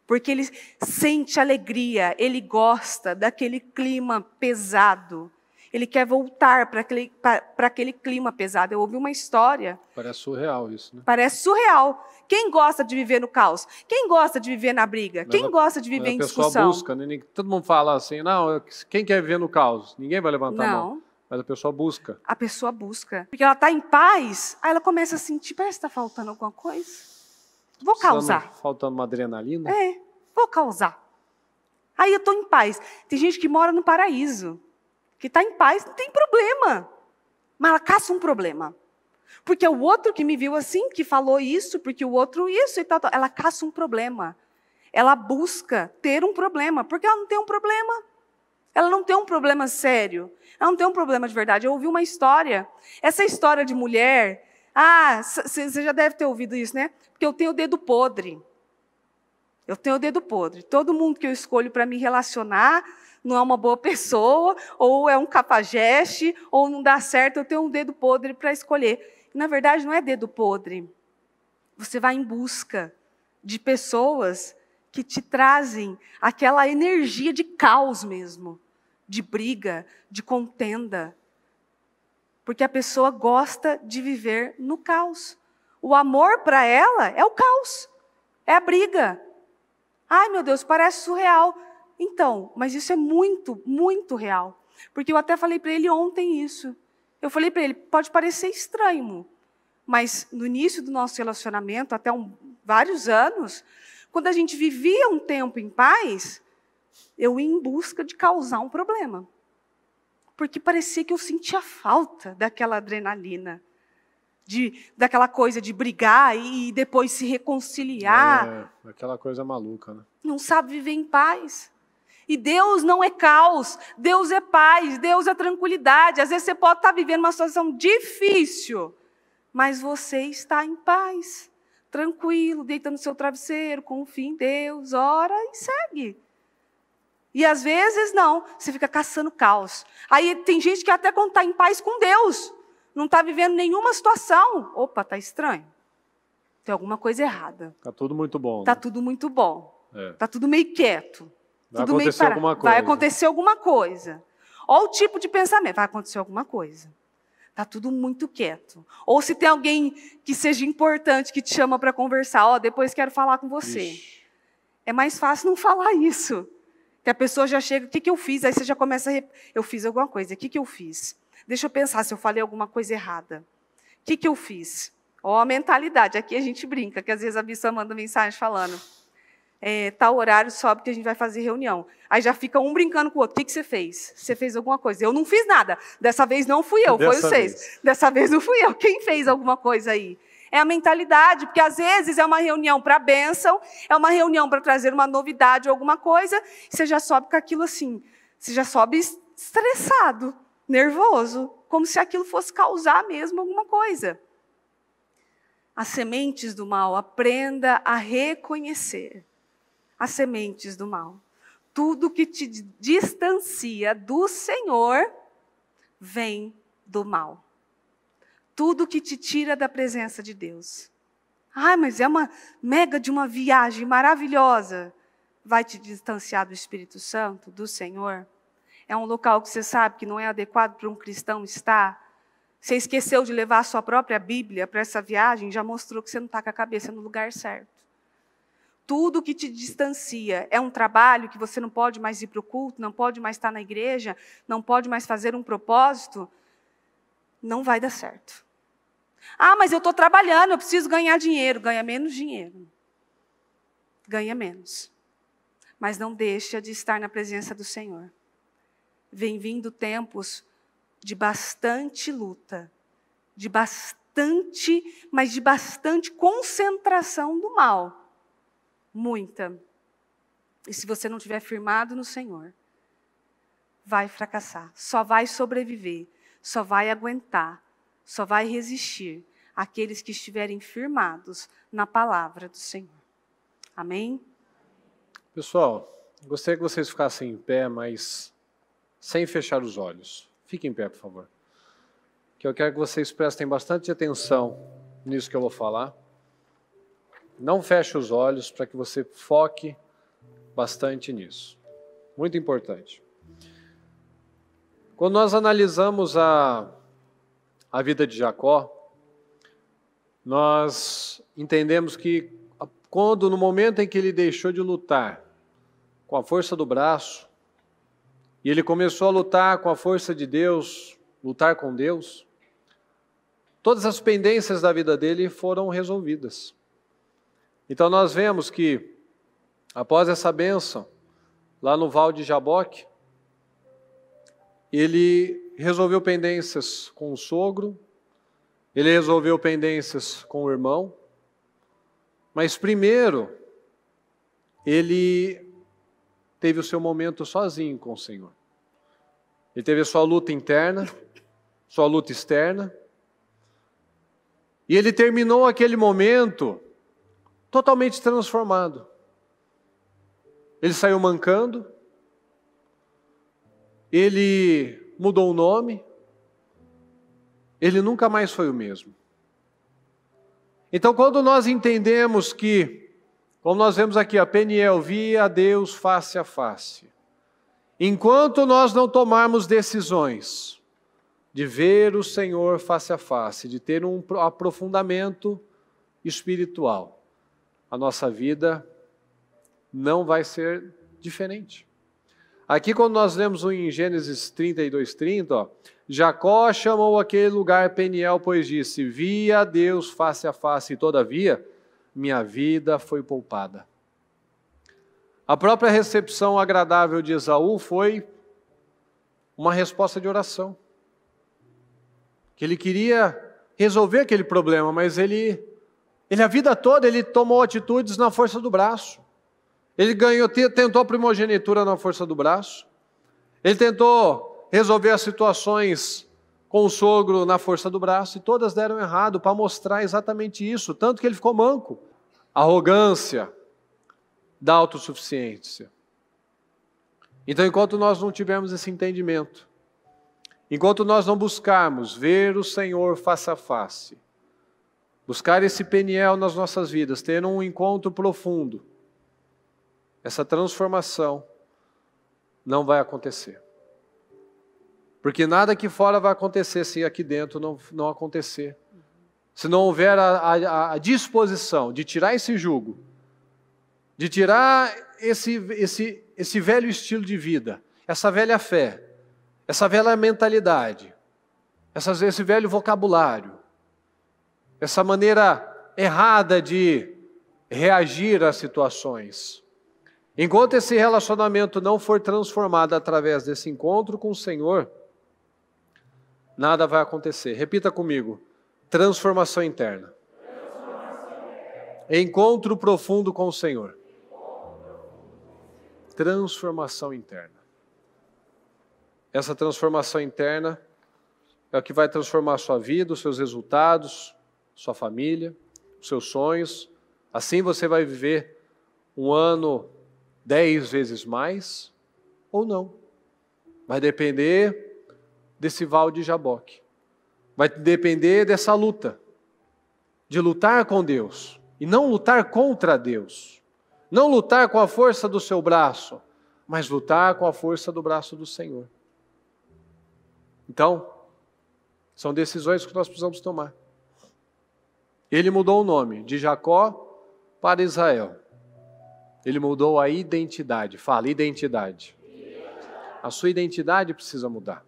Speaker 2: Porque ele sente alegria, ele gosta daquele clima pesado. Ele quer voltar para aquele clima pesado. Eu ouvi uma história.
Speaker 1: Parece surreal isso, né?
Speaker 2: Parece surreal. Quem gosta de viver no caos? Quem gosta de viver na briga? Quem gosta de viver em discussão? A
Speaker 1: pessoa busca, né? Todo mundo fala assim, não, quem quer viver no caos? Ninguém vai levantar a mão. Mas a pessoa busca.
Speaker 2: A pessoa busca. Porque ela está em paz, aí ela começa a sentir, parece que está faltando alguma coisa. Vou causar.
Speaker 1: Faltando uma adrenalina?
Speaker 2: Vou causar. Aí eu estou em paz. Tem gente que mora no paraíso. Que está em paz, não tem problema. Mas ela caça um problema. Porque o outro que me viu assim, que falou isso, porque o outro isso e tal. Ela caça um problema. Ela busca ter um problema, porque ela não tem um problema. Ela não tem um problema sério. Ela não tem um problema de verdade. Eu ouvi uma história. Essa história de mulher... você já deve ter ouvido isso, né? Porque eu tenho o dedo podre. Eu tenho o dedo podre. Todo mundo que eu escolho para me relacionar... não é uma boa pessoa, ou é um cafajeste, ou não dá certo, eu tenho um dedo podre para escolher. Na verdade, não é dedo podre. Você vai em busca de pessoas que te trazem aquela energia de caos mesmo, de briga, de contenda. Porque a pessoa gosta de viver no caos. O amor para ela é o caos, é a briga. Ai, meu Deus, parece surreal. Então, mas isso é muito, muito real. Porque eu até falei para ele ontem isso. Eu falei para ele, pode parecer estranho, mas no início do nosso relacionamento, até vários anos, quando a gente vivia um tempo em paz, eu ia em busca de causar um problema. Porque parecia que eu sentia falta daquela adrenalina, daquela coisa de brigar e depois se reconciliar.
Speaker 1: Aquela coisa maluca, né?
Speaker 2: Não sabe viver em paz. E Deus não é caos, Deus é paz, Deus é tranquilidade. Às vezes você pode estar vivendo uma situação difícil, mas você está em paz, tranquilo, deitando no seu travesseiro, confia em Deus, ora e segue. E às vezes não, você fica caçando caos. Aí tem gente que até quando está em paz com Deus, não está vivendo nenhuma situação. Opa, está estranho. Tem alguma coisa errada.
Speaker 1: Está tudo muito bom.
Speaker 2: Está
Speaker 1: né?
Speaker 2: tudo muito bom. Está tudo meio quieto.
Speaker 1: Vai
Speaker 2: tudo meio
Speaker 1: acontecer alguma coisa.
Speaker 2: Vai acontecer alguma coisa. Olha o tipo de pensamento, vai acontecer alguma coisa. Está tudo muito quieto. Ou se tem alguém que seja importante, que te chama para conversar, depois quero falar com você.
Speaker 1: Ixi.
Speaker 2: É mais fácil não falar isso. Que a pessoa já chega, o que eu fiz? Aí você já começa eu fiz alguma coisa, o que eu fiz? Deixa eu pensar se eu falei alguma coisa errada. O que eu fiz? Ó, a mentalidade, aqui a gente brinca, que às vezes a pessoa manda mensagem falando, tal horário sobe que a gente vai fazer reunião. Aí já fica um brincando com o outro, o que você fez? Você fez alguma coisa? Eu não fiz nada, dessa vez não fui eu, foi vocês. Dessa vez não fui eu, quem fez alguma coisa aí? É a mentalidade, porque às vezes é uma reunião para bênção, é uma reunião para trazer uma novidade ou alguma coisa, e você já sobe com aquilo assim, você já sobe estressado, nervoso, como se aquilo fosse causar mesmo alguma coisa. As sementes do mal, aprenda a reconhecer as sementes do mal. Tudo que te distancia do Senhor vem do mal. Tudo que te tira da presença de Deus. Mas é uma mega de uma viagem maravilhosa. Vai te distanciar do Espírito Santo, do Senhor? É um local que você sabe que não é adequado para um cristão estar? Você esqueceu de levar a sua própria Bíblia para essa viagem? Já mostrou que você não está com a cabeça no lugar certo. Tudo que te distancia é um trabalho que você não pode mais ir para o culto, não pode mais estar na igreja, não pode mais fazer um propósito, não vai dar certo. Mas eu estou trabalhando, eu preciso ganhar dinheiro. Ganha menos dinheiro. Ganha menos. Mas não deixa de estar na presença do Senhor. Vem vindo tempos de bastante luta, mas de bastante concentração do mal. Muita. E se você não estiver firmado no Senhor, vai fracassar. Só vai sobreviver, só vai aguentar, só vai resistir aqueles que estiverem firmados na palavra do Senhor. Amém?
Speaker 1: Pessoal, gostaria que vocês ficassem em pé, mas sem fechar os olhos. Fiquem em pé, por favor. Que eu quero que vocês prestem bastante atenção nisso que eu vou falar. Não feche os olhos para que você foque bastante nisso. Muito importante. Quando nós analisamos a vida de Jacó, nós entendemos que no momento em que ele deixou de lutar com a força do braço, e ele começou a lutar com a força de Deus, lutar com Deus, todas as pendências da vida dele foram resolvidas. Então nós vemos que, após essa bênção, lá no Val de Jaboque, ele resolveu pendências com o sogro, ele resolveu pendências com o irmão, mas primeiro, ele teve o seu momento sozinho com o Senhor. Ele teve a sua luta interna, sua luta externa, e ele terminou aquele momento totalmente transformado. Ele saiu mancando, ele mudou o nome, ele nunca mais foi o mesmo. Então, quando nós entendemos que, como nós vemos aqui, a Peniel via a Deus face a face, enquanto nós não tomarmos decisões de ver o Senhor face a face, de ter um aprofundamento espiritual, a nossa vida não vai ser diferente. Aqui quando nós lemos em Gênesis 32:30, Jacó chamou aquele lugar Peniel, pois disse, vi a Deus face a face, e todavia minha vida foi poupada. A própria recepção agradável de Esaú foi uma resposta de oração. Que ele queria resolver aquele problema, mas ele a vida toda, ele tomou atitudes na força do braço. Ele tentou a primogenitura na força do braço. Ele tentou resolver as situações com o sogro na força do braço, e todas deram errado, para mostrar exatamente isso, tanto que ele ficou manco. Arrogância da autossuficiência. Então, enquanto nós não tivermos esse entendimento, enquanto nós não buscarmos ver o Senhor face a face, buscar esse Peniel nas nossas vidas, ter um encontro profundo, essa transformação não vai acontecer. Porque nada aqui fora vai acontecer se aqui dentro não acontecer. Se não houver a disposição de tirar esse jugo, de tirar esse velho estilo de vida, essa velha fé, essa velha mentalidade, esse velho vocabulário, essa maneira errada de reagir às situações. Enquanto esse relacionamento não for transformado através desse encontro com o Senhor, nada vai acontecer. Repita comigo. Transformação interna. Encontro profundo com o Senhor. Transformação interna. Essa transformação interna é o que vai transformar a sua vida, os seus resultados, sua família, os seus sonhos. Assim você vai viver um ano 10 vezes mais ou não. Vai depender desse val de Jaboque. Vai depender dessa luta. De lutar com Deus. E não lutar contra Deus. Não lutar com a força do seu braço, mas lutar com a força do braço do Senhor. Então, são decisões que nós precisamos tomar. Ele mudou o nome de Jacó para Israel. Ele mudou a identidade. Fala, identidade. A sua identidade precisa mudar.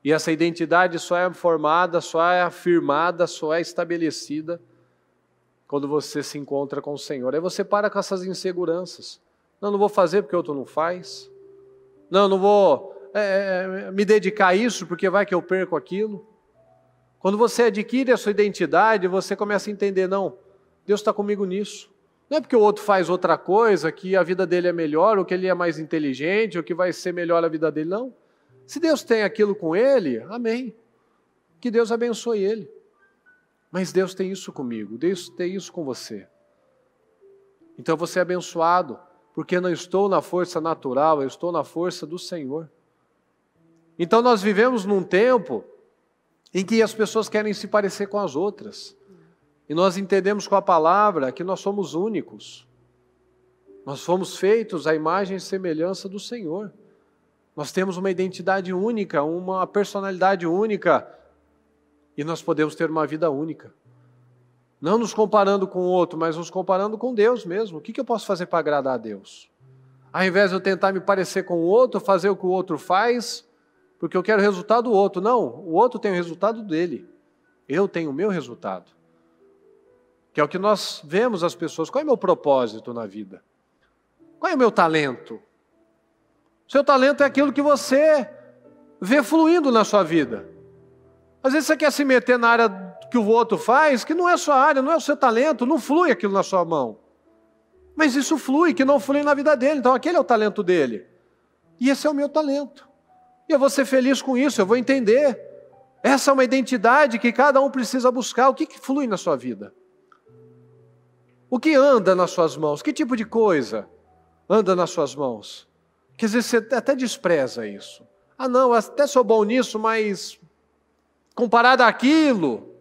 Speaker 1: E essa identidade só é formada, só é afirmada, só é estabelecida quando você se encontra com o Senhor. Aí você para com essas inseguranças. Não vou fazer porque o outro não faz. Não vou me dedicar a isso porque vai que eu perco aquilo. Quando você adquire a sua identidade, você começa a entender, não, Deus está comigo nisso. Não é porque o outro faz outra coisa, que a vida dele é melhor, ou que ele é mais inteligente, ou que vai ser melhor a vida dele, não. Se Deus tem aquilo com ele, amém. Que Deus abençoe ele. Mas Deus tem isso comigo, Deus tem isso com você. Então você é abençoado, porque não estou na força natural, eu estou na força do Senhor. Então nós vivemos num tempo em que as pessoas querem se parecer com as outras. E nós entendemos com a palavra que nós somos únicos. Nós fomos feitos à imagem e semelhança do Senhor. Nós temos uma identidade única, uma personalidade única. E nós podemos ter uma vida única. Não nos comparando com o outro, mas nos comparando com Deus mesmo. O que eu posso fazer para agradar a Deus? Ao invés de eu tentar me parecer com o outro, fazer o que o outro faz, porque eu quero o resultado do outro. Não, o outro tem o resultado dele. Eu tenho o meu resultado. Que é o que nós vemos as pessoas. Qual é o meu propósito na vida? Qual é o meu talento? O seu talento é aquilo que você vê fluindo na sua vida. Às vezes você quer se meter na área que o outro faz, que não é a sua área, não é o seu talento, não flui aquilo na sua mão. Mas isso flui, que não flui na vida dele. Então aquele é o talento dele. E esse é o meu talento. E eu vou ser feliz com isso, eu vou entender. Essa é uma identidade que cada um precisa buscar. O que flui na sua vida? O que anda nas suas mãos? Que tipo de coisa anda nas suas mãos? Que às vezes você até despreza isso. Ah não, até sou bom nisso, mas comparado àquilo,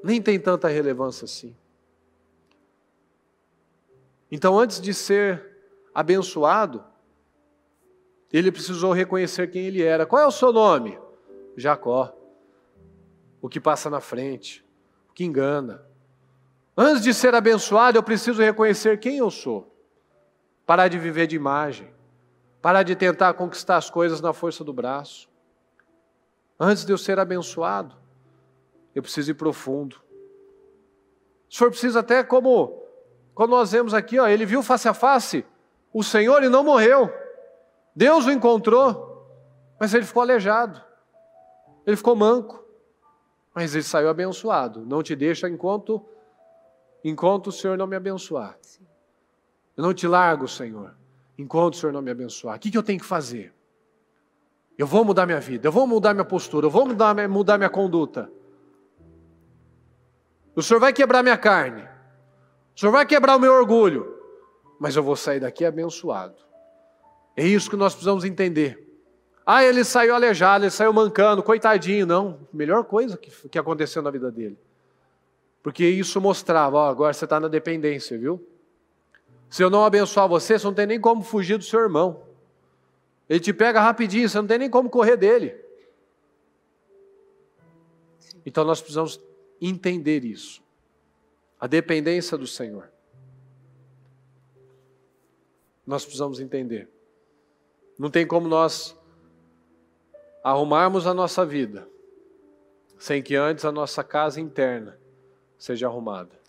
Speaker 1: nem tem tanta relevância assim. Então antes de ser abençoado, ele precisou reconhecer quem ele era. Qual é o seu nome? Jacó. O que passa na frente, o que engana, Antes de ser abençoado, eu preciso reconhecer quem eu sou. Parar de viver de imagem. Parar de tentar conquistar as coisas na força do braço. Antes de eu ser abençoado, eu preciso ir profundo. O Senhor precisa até como nós vemos aqui, ó, ele viu face a face o Senhor e não morreu. Deus o encontrou, mas ele ficou aleijado. Ele ficou manco. Mas ele saiu abençoado. Não te deixa enquanto o Senhor não me abençoar. Eu não te largo, Senhor, enquanto o Senhor não me abençoar. O que eu tenho que fazer? Eu vou mudar minha vida, eu vou mudar minha postura, eu vou mudar minha conduta. O Senhor vai quebrar minha carne. O Senhor vai quebrar o meu orgulho. Mas eu vou sair daqui abençoado. É isso que nós precisamos entender. Ah, ele saiu aleijado, ele saiu mancando, coitadinho. Não, melhor coisa que aconteceu na vida dele. Porque isso mostrava, ó, agora você está na dependência, viu? Se eu não abençoar você, você não tem nem como fugir do seu irmão. Ele te pega rapidinho, você não tem nem como correr dele. Então nós precisamos entender isso. A dependência do Senhor. Nós precisamos entender. Não tem como nós arrumarmos a nossa vida sem que antes a nossa casa interna seja arrumada.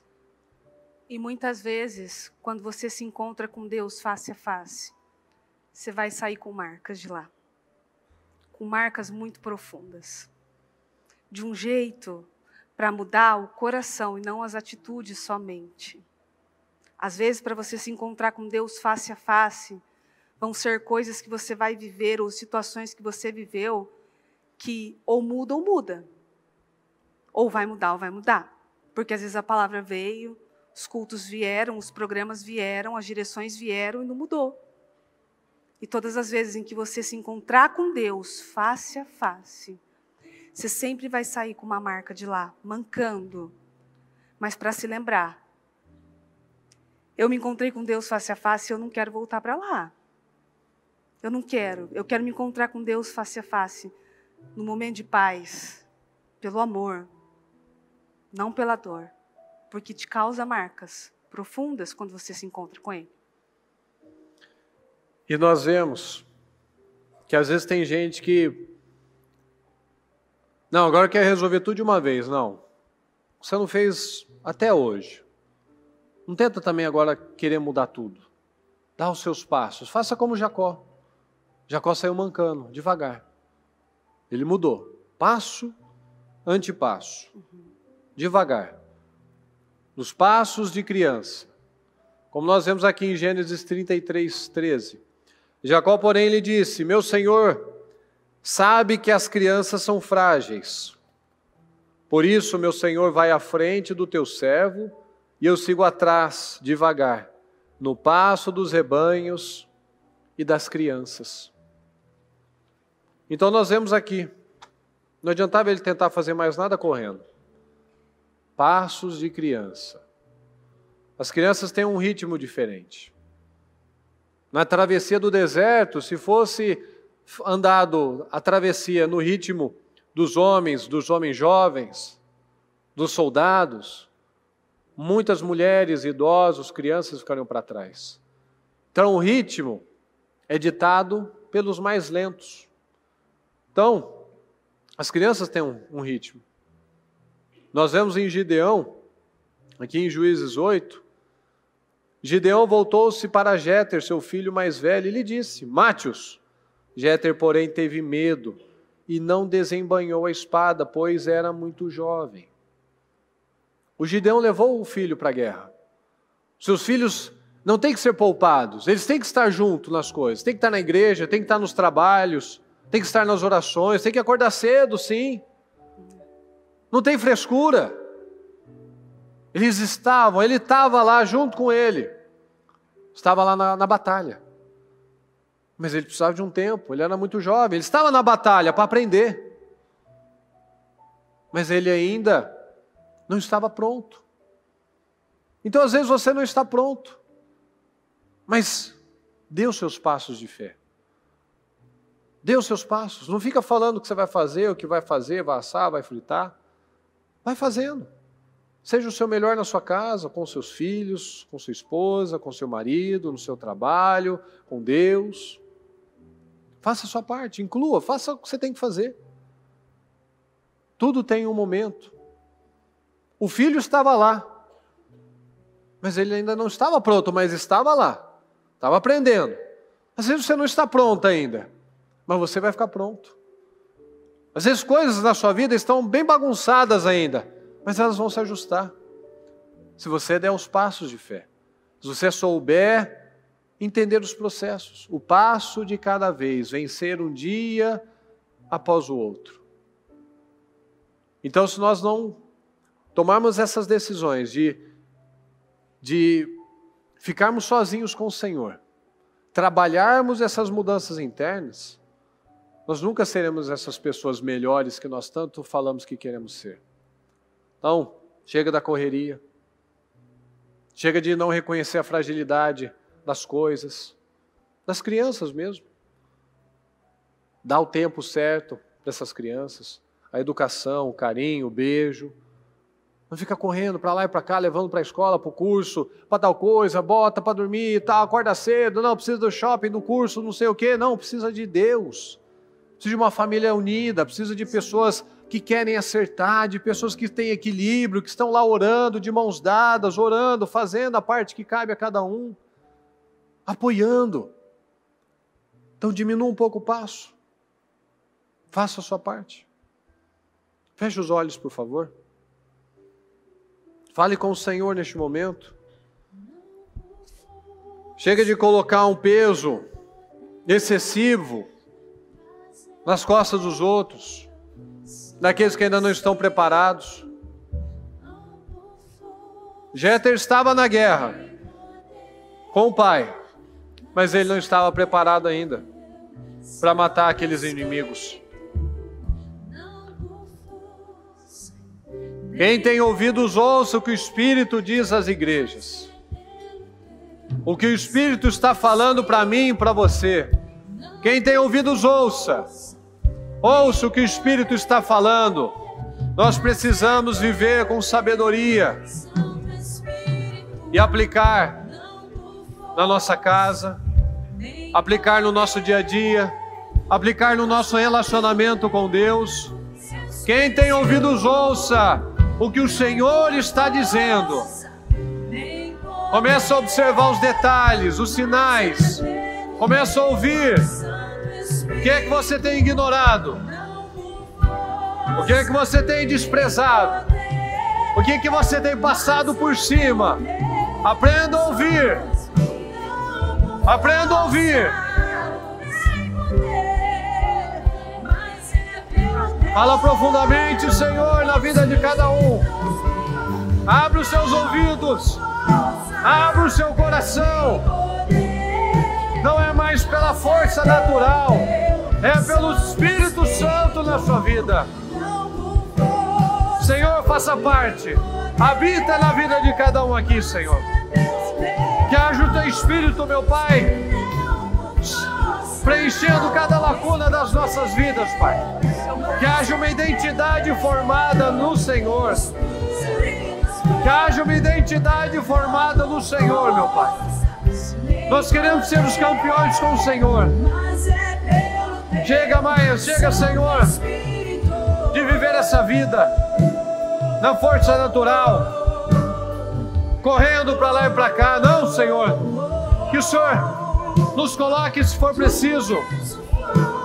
Speaker 2: E muitas vezes, quando você se encontra com Deus face a face, você vai sair com marcas de lá. Com marcas muito profundas. De um jeito para mudar o coração e não as atitudes somente. Às vezes, para você se encontrar com Deus face a face, vão ser coisas que você vai viver ou situações que você viveu que ou muda ou muda. Ou vai mudar ou vai mudar. Porque às vezes a palavra veio, os cultos vieram, os programas vieram, as direções vieram e não mudou. E todas as vezes em que você se encontrar com Deus face a face, você sempre vai sair com uma marca de lá, mancando. Mas para se lembrar, eu me encontrei com Deus face a face e eu não quero voltar para lá. Eu não quero. Eu quero me encontrar com Deus face a face, no momento de paz, pelo amor, não pela dor. Porque te causa marcas profundas quando você se encontra com Ele.
Speaker 1: E nós vemos que às vezes tem gente que não, agora quer resolver tudo de uma vez. Não, você não fez até hoje. Não tenta também agora querer mudar tudo. Dá os seus passos, faça como Jacó. Jacó saiu mancando, devagar. Ele mudou, passo, antepasso, devagar. Nos passos de criança. Como nós vemos aqui em Gênesis 33, 13. Jacó, porém, lhe disse: meu senhor sabe que as crianças são frágeis. Por isso, meu senhor vai à frente do teu servo e eu sigo atrás, devagar, no passo dos rebanhos e das crianças. Então nós vemos aqui, não adiantava ele tentar fazer mais nada correndo. Passos de criança. As crianças têm um ritmo diferente. Na travessia do deserto, se fosse andado a travessia no ritmo dos homens jovens, dos soldados, muitas mulheres, idosos, crianças ficariam para trás. Então o ritmo é ditado pelos mais lentos. Então, as crianças têm um ritmo. Nós vemos em Gideão, aqui em Juízes 8, Gideão voltou-se para Jéter, seu filho mais velho, e lhe disse: mate-os. Jéter, porém, teve medo e não desembainhou a espada, pois era muito jovem. O Gideão levou o filho para a guerra. Seus filhos não têm que ser poupados, eles têm que estar juntos nas coisas, têm que estar na igreja, têm que estar nos trabalhos, têm que estar nas orações, têm que acordar cedo, sim. Não tem frescura. Ele estava lá junto com ele. Estava lá na batalha. Mas ele precisava de um tempo, ele era muito jovem. Ele estava na batalha para aprender. Mas ele ainda não estava pronto. Então às vezes você não está pronto. Mas dê os seus passos de fé. Dê os seus passos. Não fica falando o que você vai fazer, o que vai fazer, vai assar, vai fritar. Vai fazendo. Seja o seu melhor na sua casa, com seus filhos, com sua esposa, com seu marido, no seu trabalho, com Deus. Faça a sua parte, inclua, faça o que você tem que fazer. Tudo tem um momento. O filho estava lá, mas ele ainda não estava pronto, mas estava lá, estava aprendendo. Às vezes você não está pronto ainda, mas você vai ficar pronto. Às vezes coisas na sua vida estão bem bagunçadas ainda, mas elas vão se ajustar. Se você der os passos de fé, se você souber entender os processos, o passo de cada vez, vencer um dia após o outro. Então, se nós não tomarmos essas decisões de ficarmos sozinhos com o Senhor, trabalharmos essas mudanças internas, nós nunca seremos essas pessoas melhores que nós tanto falamos que queremos ser. Então, chega da correria, chega de não reconhecer a fragilidade das coisas, das crianças mesmo. Dá o tempo certo para essas crianças, a educação, o carinho, o beijo. Não fica correndo para lá e para cá, levando para a escola, para o curso, para tal coisa, bota para dormir e tal, acorda cedo, não, precisa do shopping, do curso, não sei o quê. Não, precisa de Deus. Precisa de uma família unida, precisa de pessoas que querem acertar, de pessoas que têm equilíbrio, que estão lá orando, de mãos dadas, orando, fazendo a parte que cabe a cada um, apoiando. Então diminua um pouco o passo. Faça a sua parte. Feche os olhos, por favor. Fale com o Senhor neste momento. Chega de colocar um peso excessivo nas costas dos outros, daqueles que ainda não estão preparados. Jéter estava na guerra com o pai, mas ele não estava preparado ainda para matar aqueles inimigos. Quem tem ouvidos, ouça o que o Espírito diz às igrejas. O que o Espírito está falando para mim e para você. Quem tem ouvidos, ouça. Ouça o que o Espírito está falando. Nós precisamos viver com sabedoria e aplicar na nossa casa, aplicar no nosso dia a dia, aplicar no nosso relacionamento com Deus. Quem tem ouvidos, ouça o que o Senhor está dizendo. Começa a observar os detalhes, os sinais. Começa a ouvir. O que é que você tem ignorado? O que é que você tem desprezado? O que é que você tem passado por cima? Aprenda a ouvir. Aprenda a ouvir. Fala profundamente, Senhor, na vida de cada um. Abre os seus ouvidos. Abre o seu coração. Não é mais pela força natural, é pelo Espírito Santo na sua vida. Senhor, faça parte. Habita na vida de cada um aqui, Senhor. Que haja o Teu Espírito, meu Pai, preenchendo cada lacuna das nossas vidas, Pai. Que haja uma identidade formada no Senhor. Que haja uma identidade formada no Senhor, meu Pai. Nós queremos ser os campeões com o Senhor. Chega, Maia, chega, Senhor, de viver essa vida na força natural, correndo para lá e para cá. Não, Senhor, que o Senhor nos coloque, se for preciso,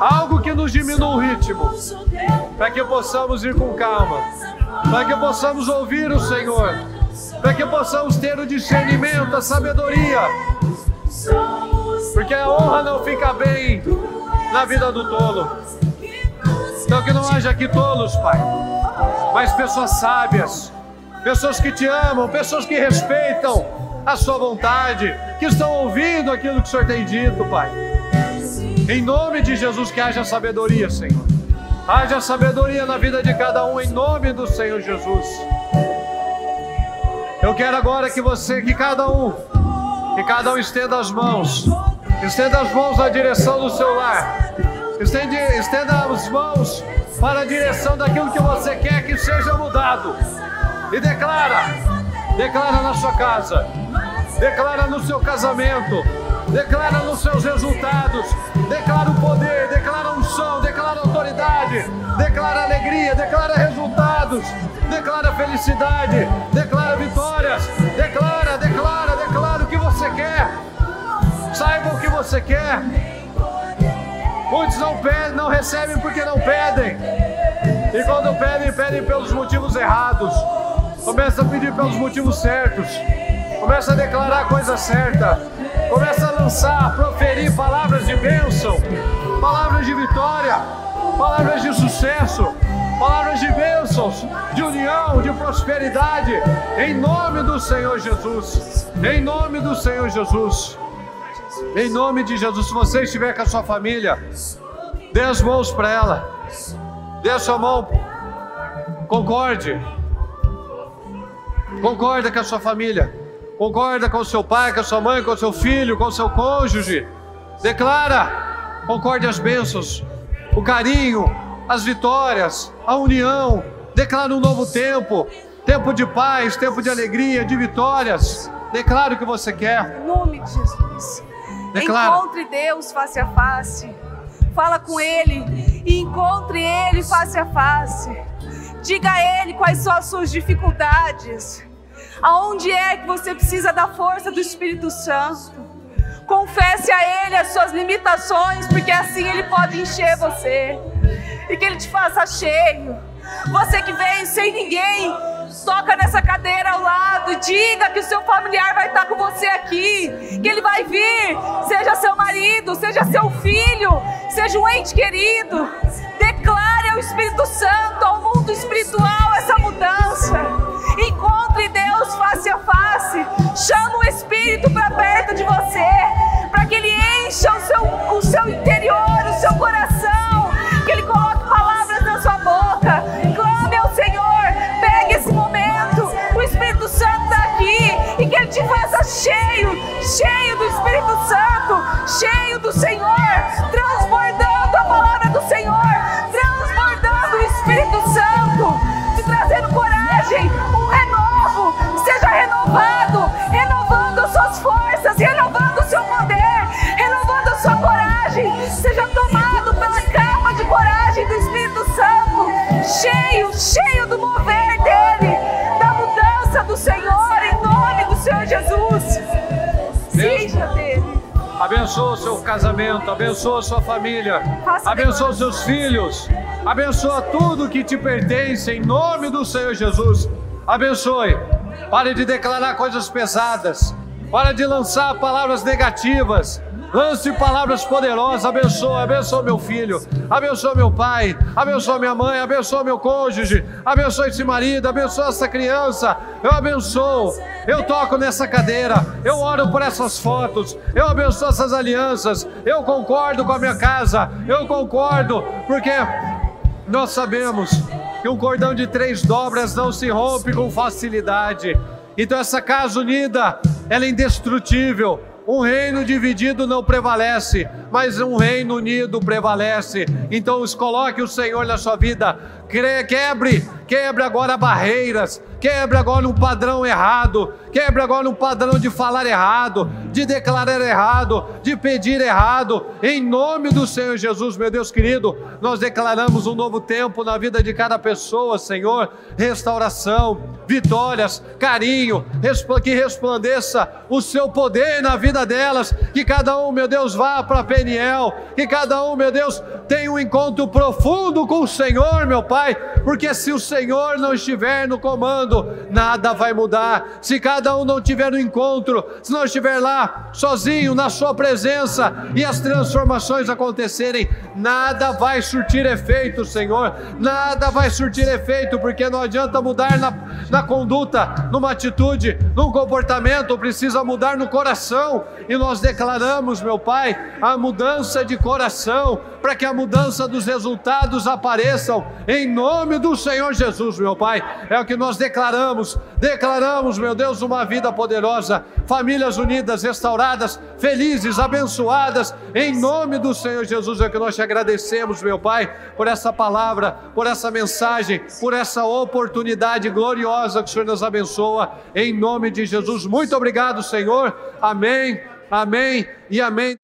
Speaker 1: algo que nos diminua o ritmo, para que possamos ir com calma, para que possamos ouvir o Senhor, para que possamos ter o discernimento, a sabedoria, porque a honra não fica bem na vida do tolo. Então que não haja aqui tolos, Pai, mas pessoas sábias, pessoas que te amam, pessoas que respeitam a sua vontade, que estão ouvindo aquilo que o Senhor tem dito, Pai. Em nome de Jesus, que haja sabedoria, Senhor. Haja sabedoria na vida de cada um, em nome do Senhor Jesus. Eu quero agora que cada um estenda as mãos na direção do seu lar. Estenda as mãos para a direção daquilo que você quer que seja mudado. E declara na sua casa, declara no seu casamento, declara nos seus resultados, declara o poder, declara a unção, declara a autoridade, declara alegria, declara resultados, declara felicidade, declara vitórias, declara o que você quer. Saiba o que você quer. Muitos não pedem, não recebem porque não pedem. E quando pedem pelos motivos errados. Começa a pedir pelos motivos certos. Começa a declarar a coisa certa. Começa a lançar, proferir palavras de bênção, palavras de vitória, palavras de sucesso, palavras de bênçãos, de união, de prosperidade, em nome do Senhor Jesus. Em nome do Senhor Jesus. Em nome de Jesus. Se você estiver com a sua família, dê as mãos para ela. Dê a sua mão. Concorda com a sua família. Concorda com o seu pai, com a sua mãe, com o seu filho, com o seu cônjuge. Declara, concorde as bênçãos, o carinho, as vitórias, a união. Declara um novo tempo, tempo de paz, tempo de alegria, de vitórias. Declara o que você quer.
Speaker 2: Em nome de Jesus.
Speaker 1: Declara.
Speaker 2: Encontre Deus face a face. Fala com Ele e encontre Ele face a face. Diga a Ele quais são as suas dificuldades. Aonde é que você precisa da força do Espírito Santo? Confesse a Ele as suas limitações, porque assim Ele pode encher você. E que Ele te faça cheio. Você que veio sem ninguém, toca nessa cadeira ao lado e diga que o seu familiar vai estar com você aqui. Que ele vai vir, seja seu marido, seja seu filho, seja um ente querido. Declare ao Espírito Santo, ao mundo espiritual, essa mudança. Encontre Deus face a face. Chama o Espírito para perto de você, para que Ele encha o seu interior, o seu coração, que Ele coloque palavras na sua boca. Clame ao Senhor, pegue esse momento, o Espírito Santo está aqui, e que Ele te faça cheio do Espírito Santo, cheio do Senhor, transbordando a palavra do Senhor, transbordando o Espírito Santo, te trazendo coragem, um renovo. Seja renovado, renovando as suas forças, renovando o seu poder, renovando a sua coragem. Seja tomado pela capa de coragem do Espírito Santo, cheio do mover dele, da mudança do Senhor, em nome do Senhor Jesus. Seja dele.
Speaker 1: Abençoa o seu casamento, abençoa a sua família, abençoa os seus filhos, abençoa tudo que te pertence, em nome do Senhor Jesus. Abençoe. Pare de declarar coisas pesadas. Pare de lançar palavras negativas. Lance palavras poderosas. Abençoa meu filho, abençoa meu pai, abençoa minha mãe, abençoa meu cônjuge, abençoa esse marido, abençoa essa criança. Eu abençoo, eu toco nessa cadeira, eu oro por essas fotos, eu abençoo essas alianças, eu concordo com a minha casa, eu concordo, porque nós sabemos que um cordão de 3 dobras não se rompe com facilidade. Então essa casa unida, ela é indestrutível. Um reino dividido não prevalece, mas um reino unido prevalece. Então coloque o Senhor na sua vida. Quebre agora barreiras, quebre agora um padrão errado, quebre agora um padrão de falar errado, de declarar errado, de pedir errado, em nome do Senhor Jesus. Meu Deus querido, nós declaramos um novo tempo na vida de cada pessoa, Senhor, restauração, vitórias, carinho, que resplandeça o seu poder na vida delas, que cada um, meu Deus, vá para Peniel, que cada um, meu Deus, tenha um encontro profundo com o Senhor, meu Pai, porque se o Senhor não estiver no comando, nada vai mudar. Se cada um não tiver no encontro, se não estiver lá sozinho na sua presença e as transformações acontecerem, nada vai surtir efeito, Senhor, nada vai surtir efeito, porque não adianta mudar na conduta, numa atitude, num comportamento, precisa mudar no coração. E nós declaramos, meu Pai, a mudança de coração, para que a mudança dos resultados apareçam em nome do Senhor Jesus, meu Pai. É o que nós declaramos, meu Deus, uma vida poderosa, famílias unidas, restauradas, felizes, abençoadas, em nome do Senhor Jesus. É o que nós te agradecemos, meu Pai, por essa palavra, por essa mensagem, por essa oportunidade gloriosa que o Senhor nos abençoa, em nome de Jesus. Muito obrigado, Senhor. Amém, amém e amém.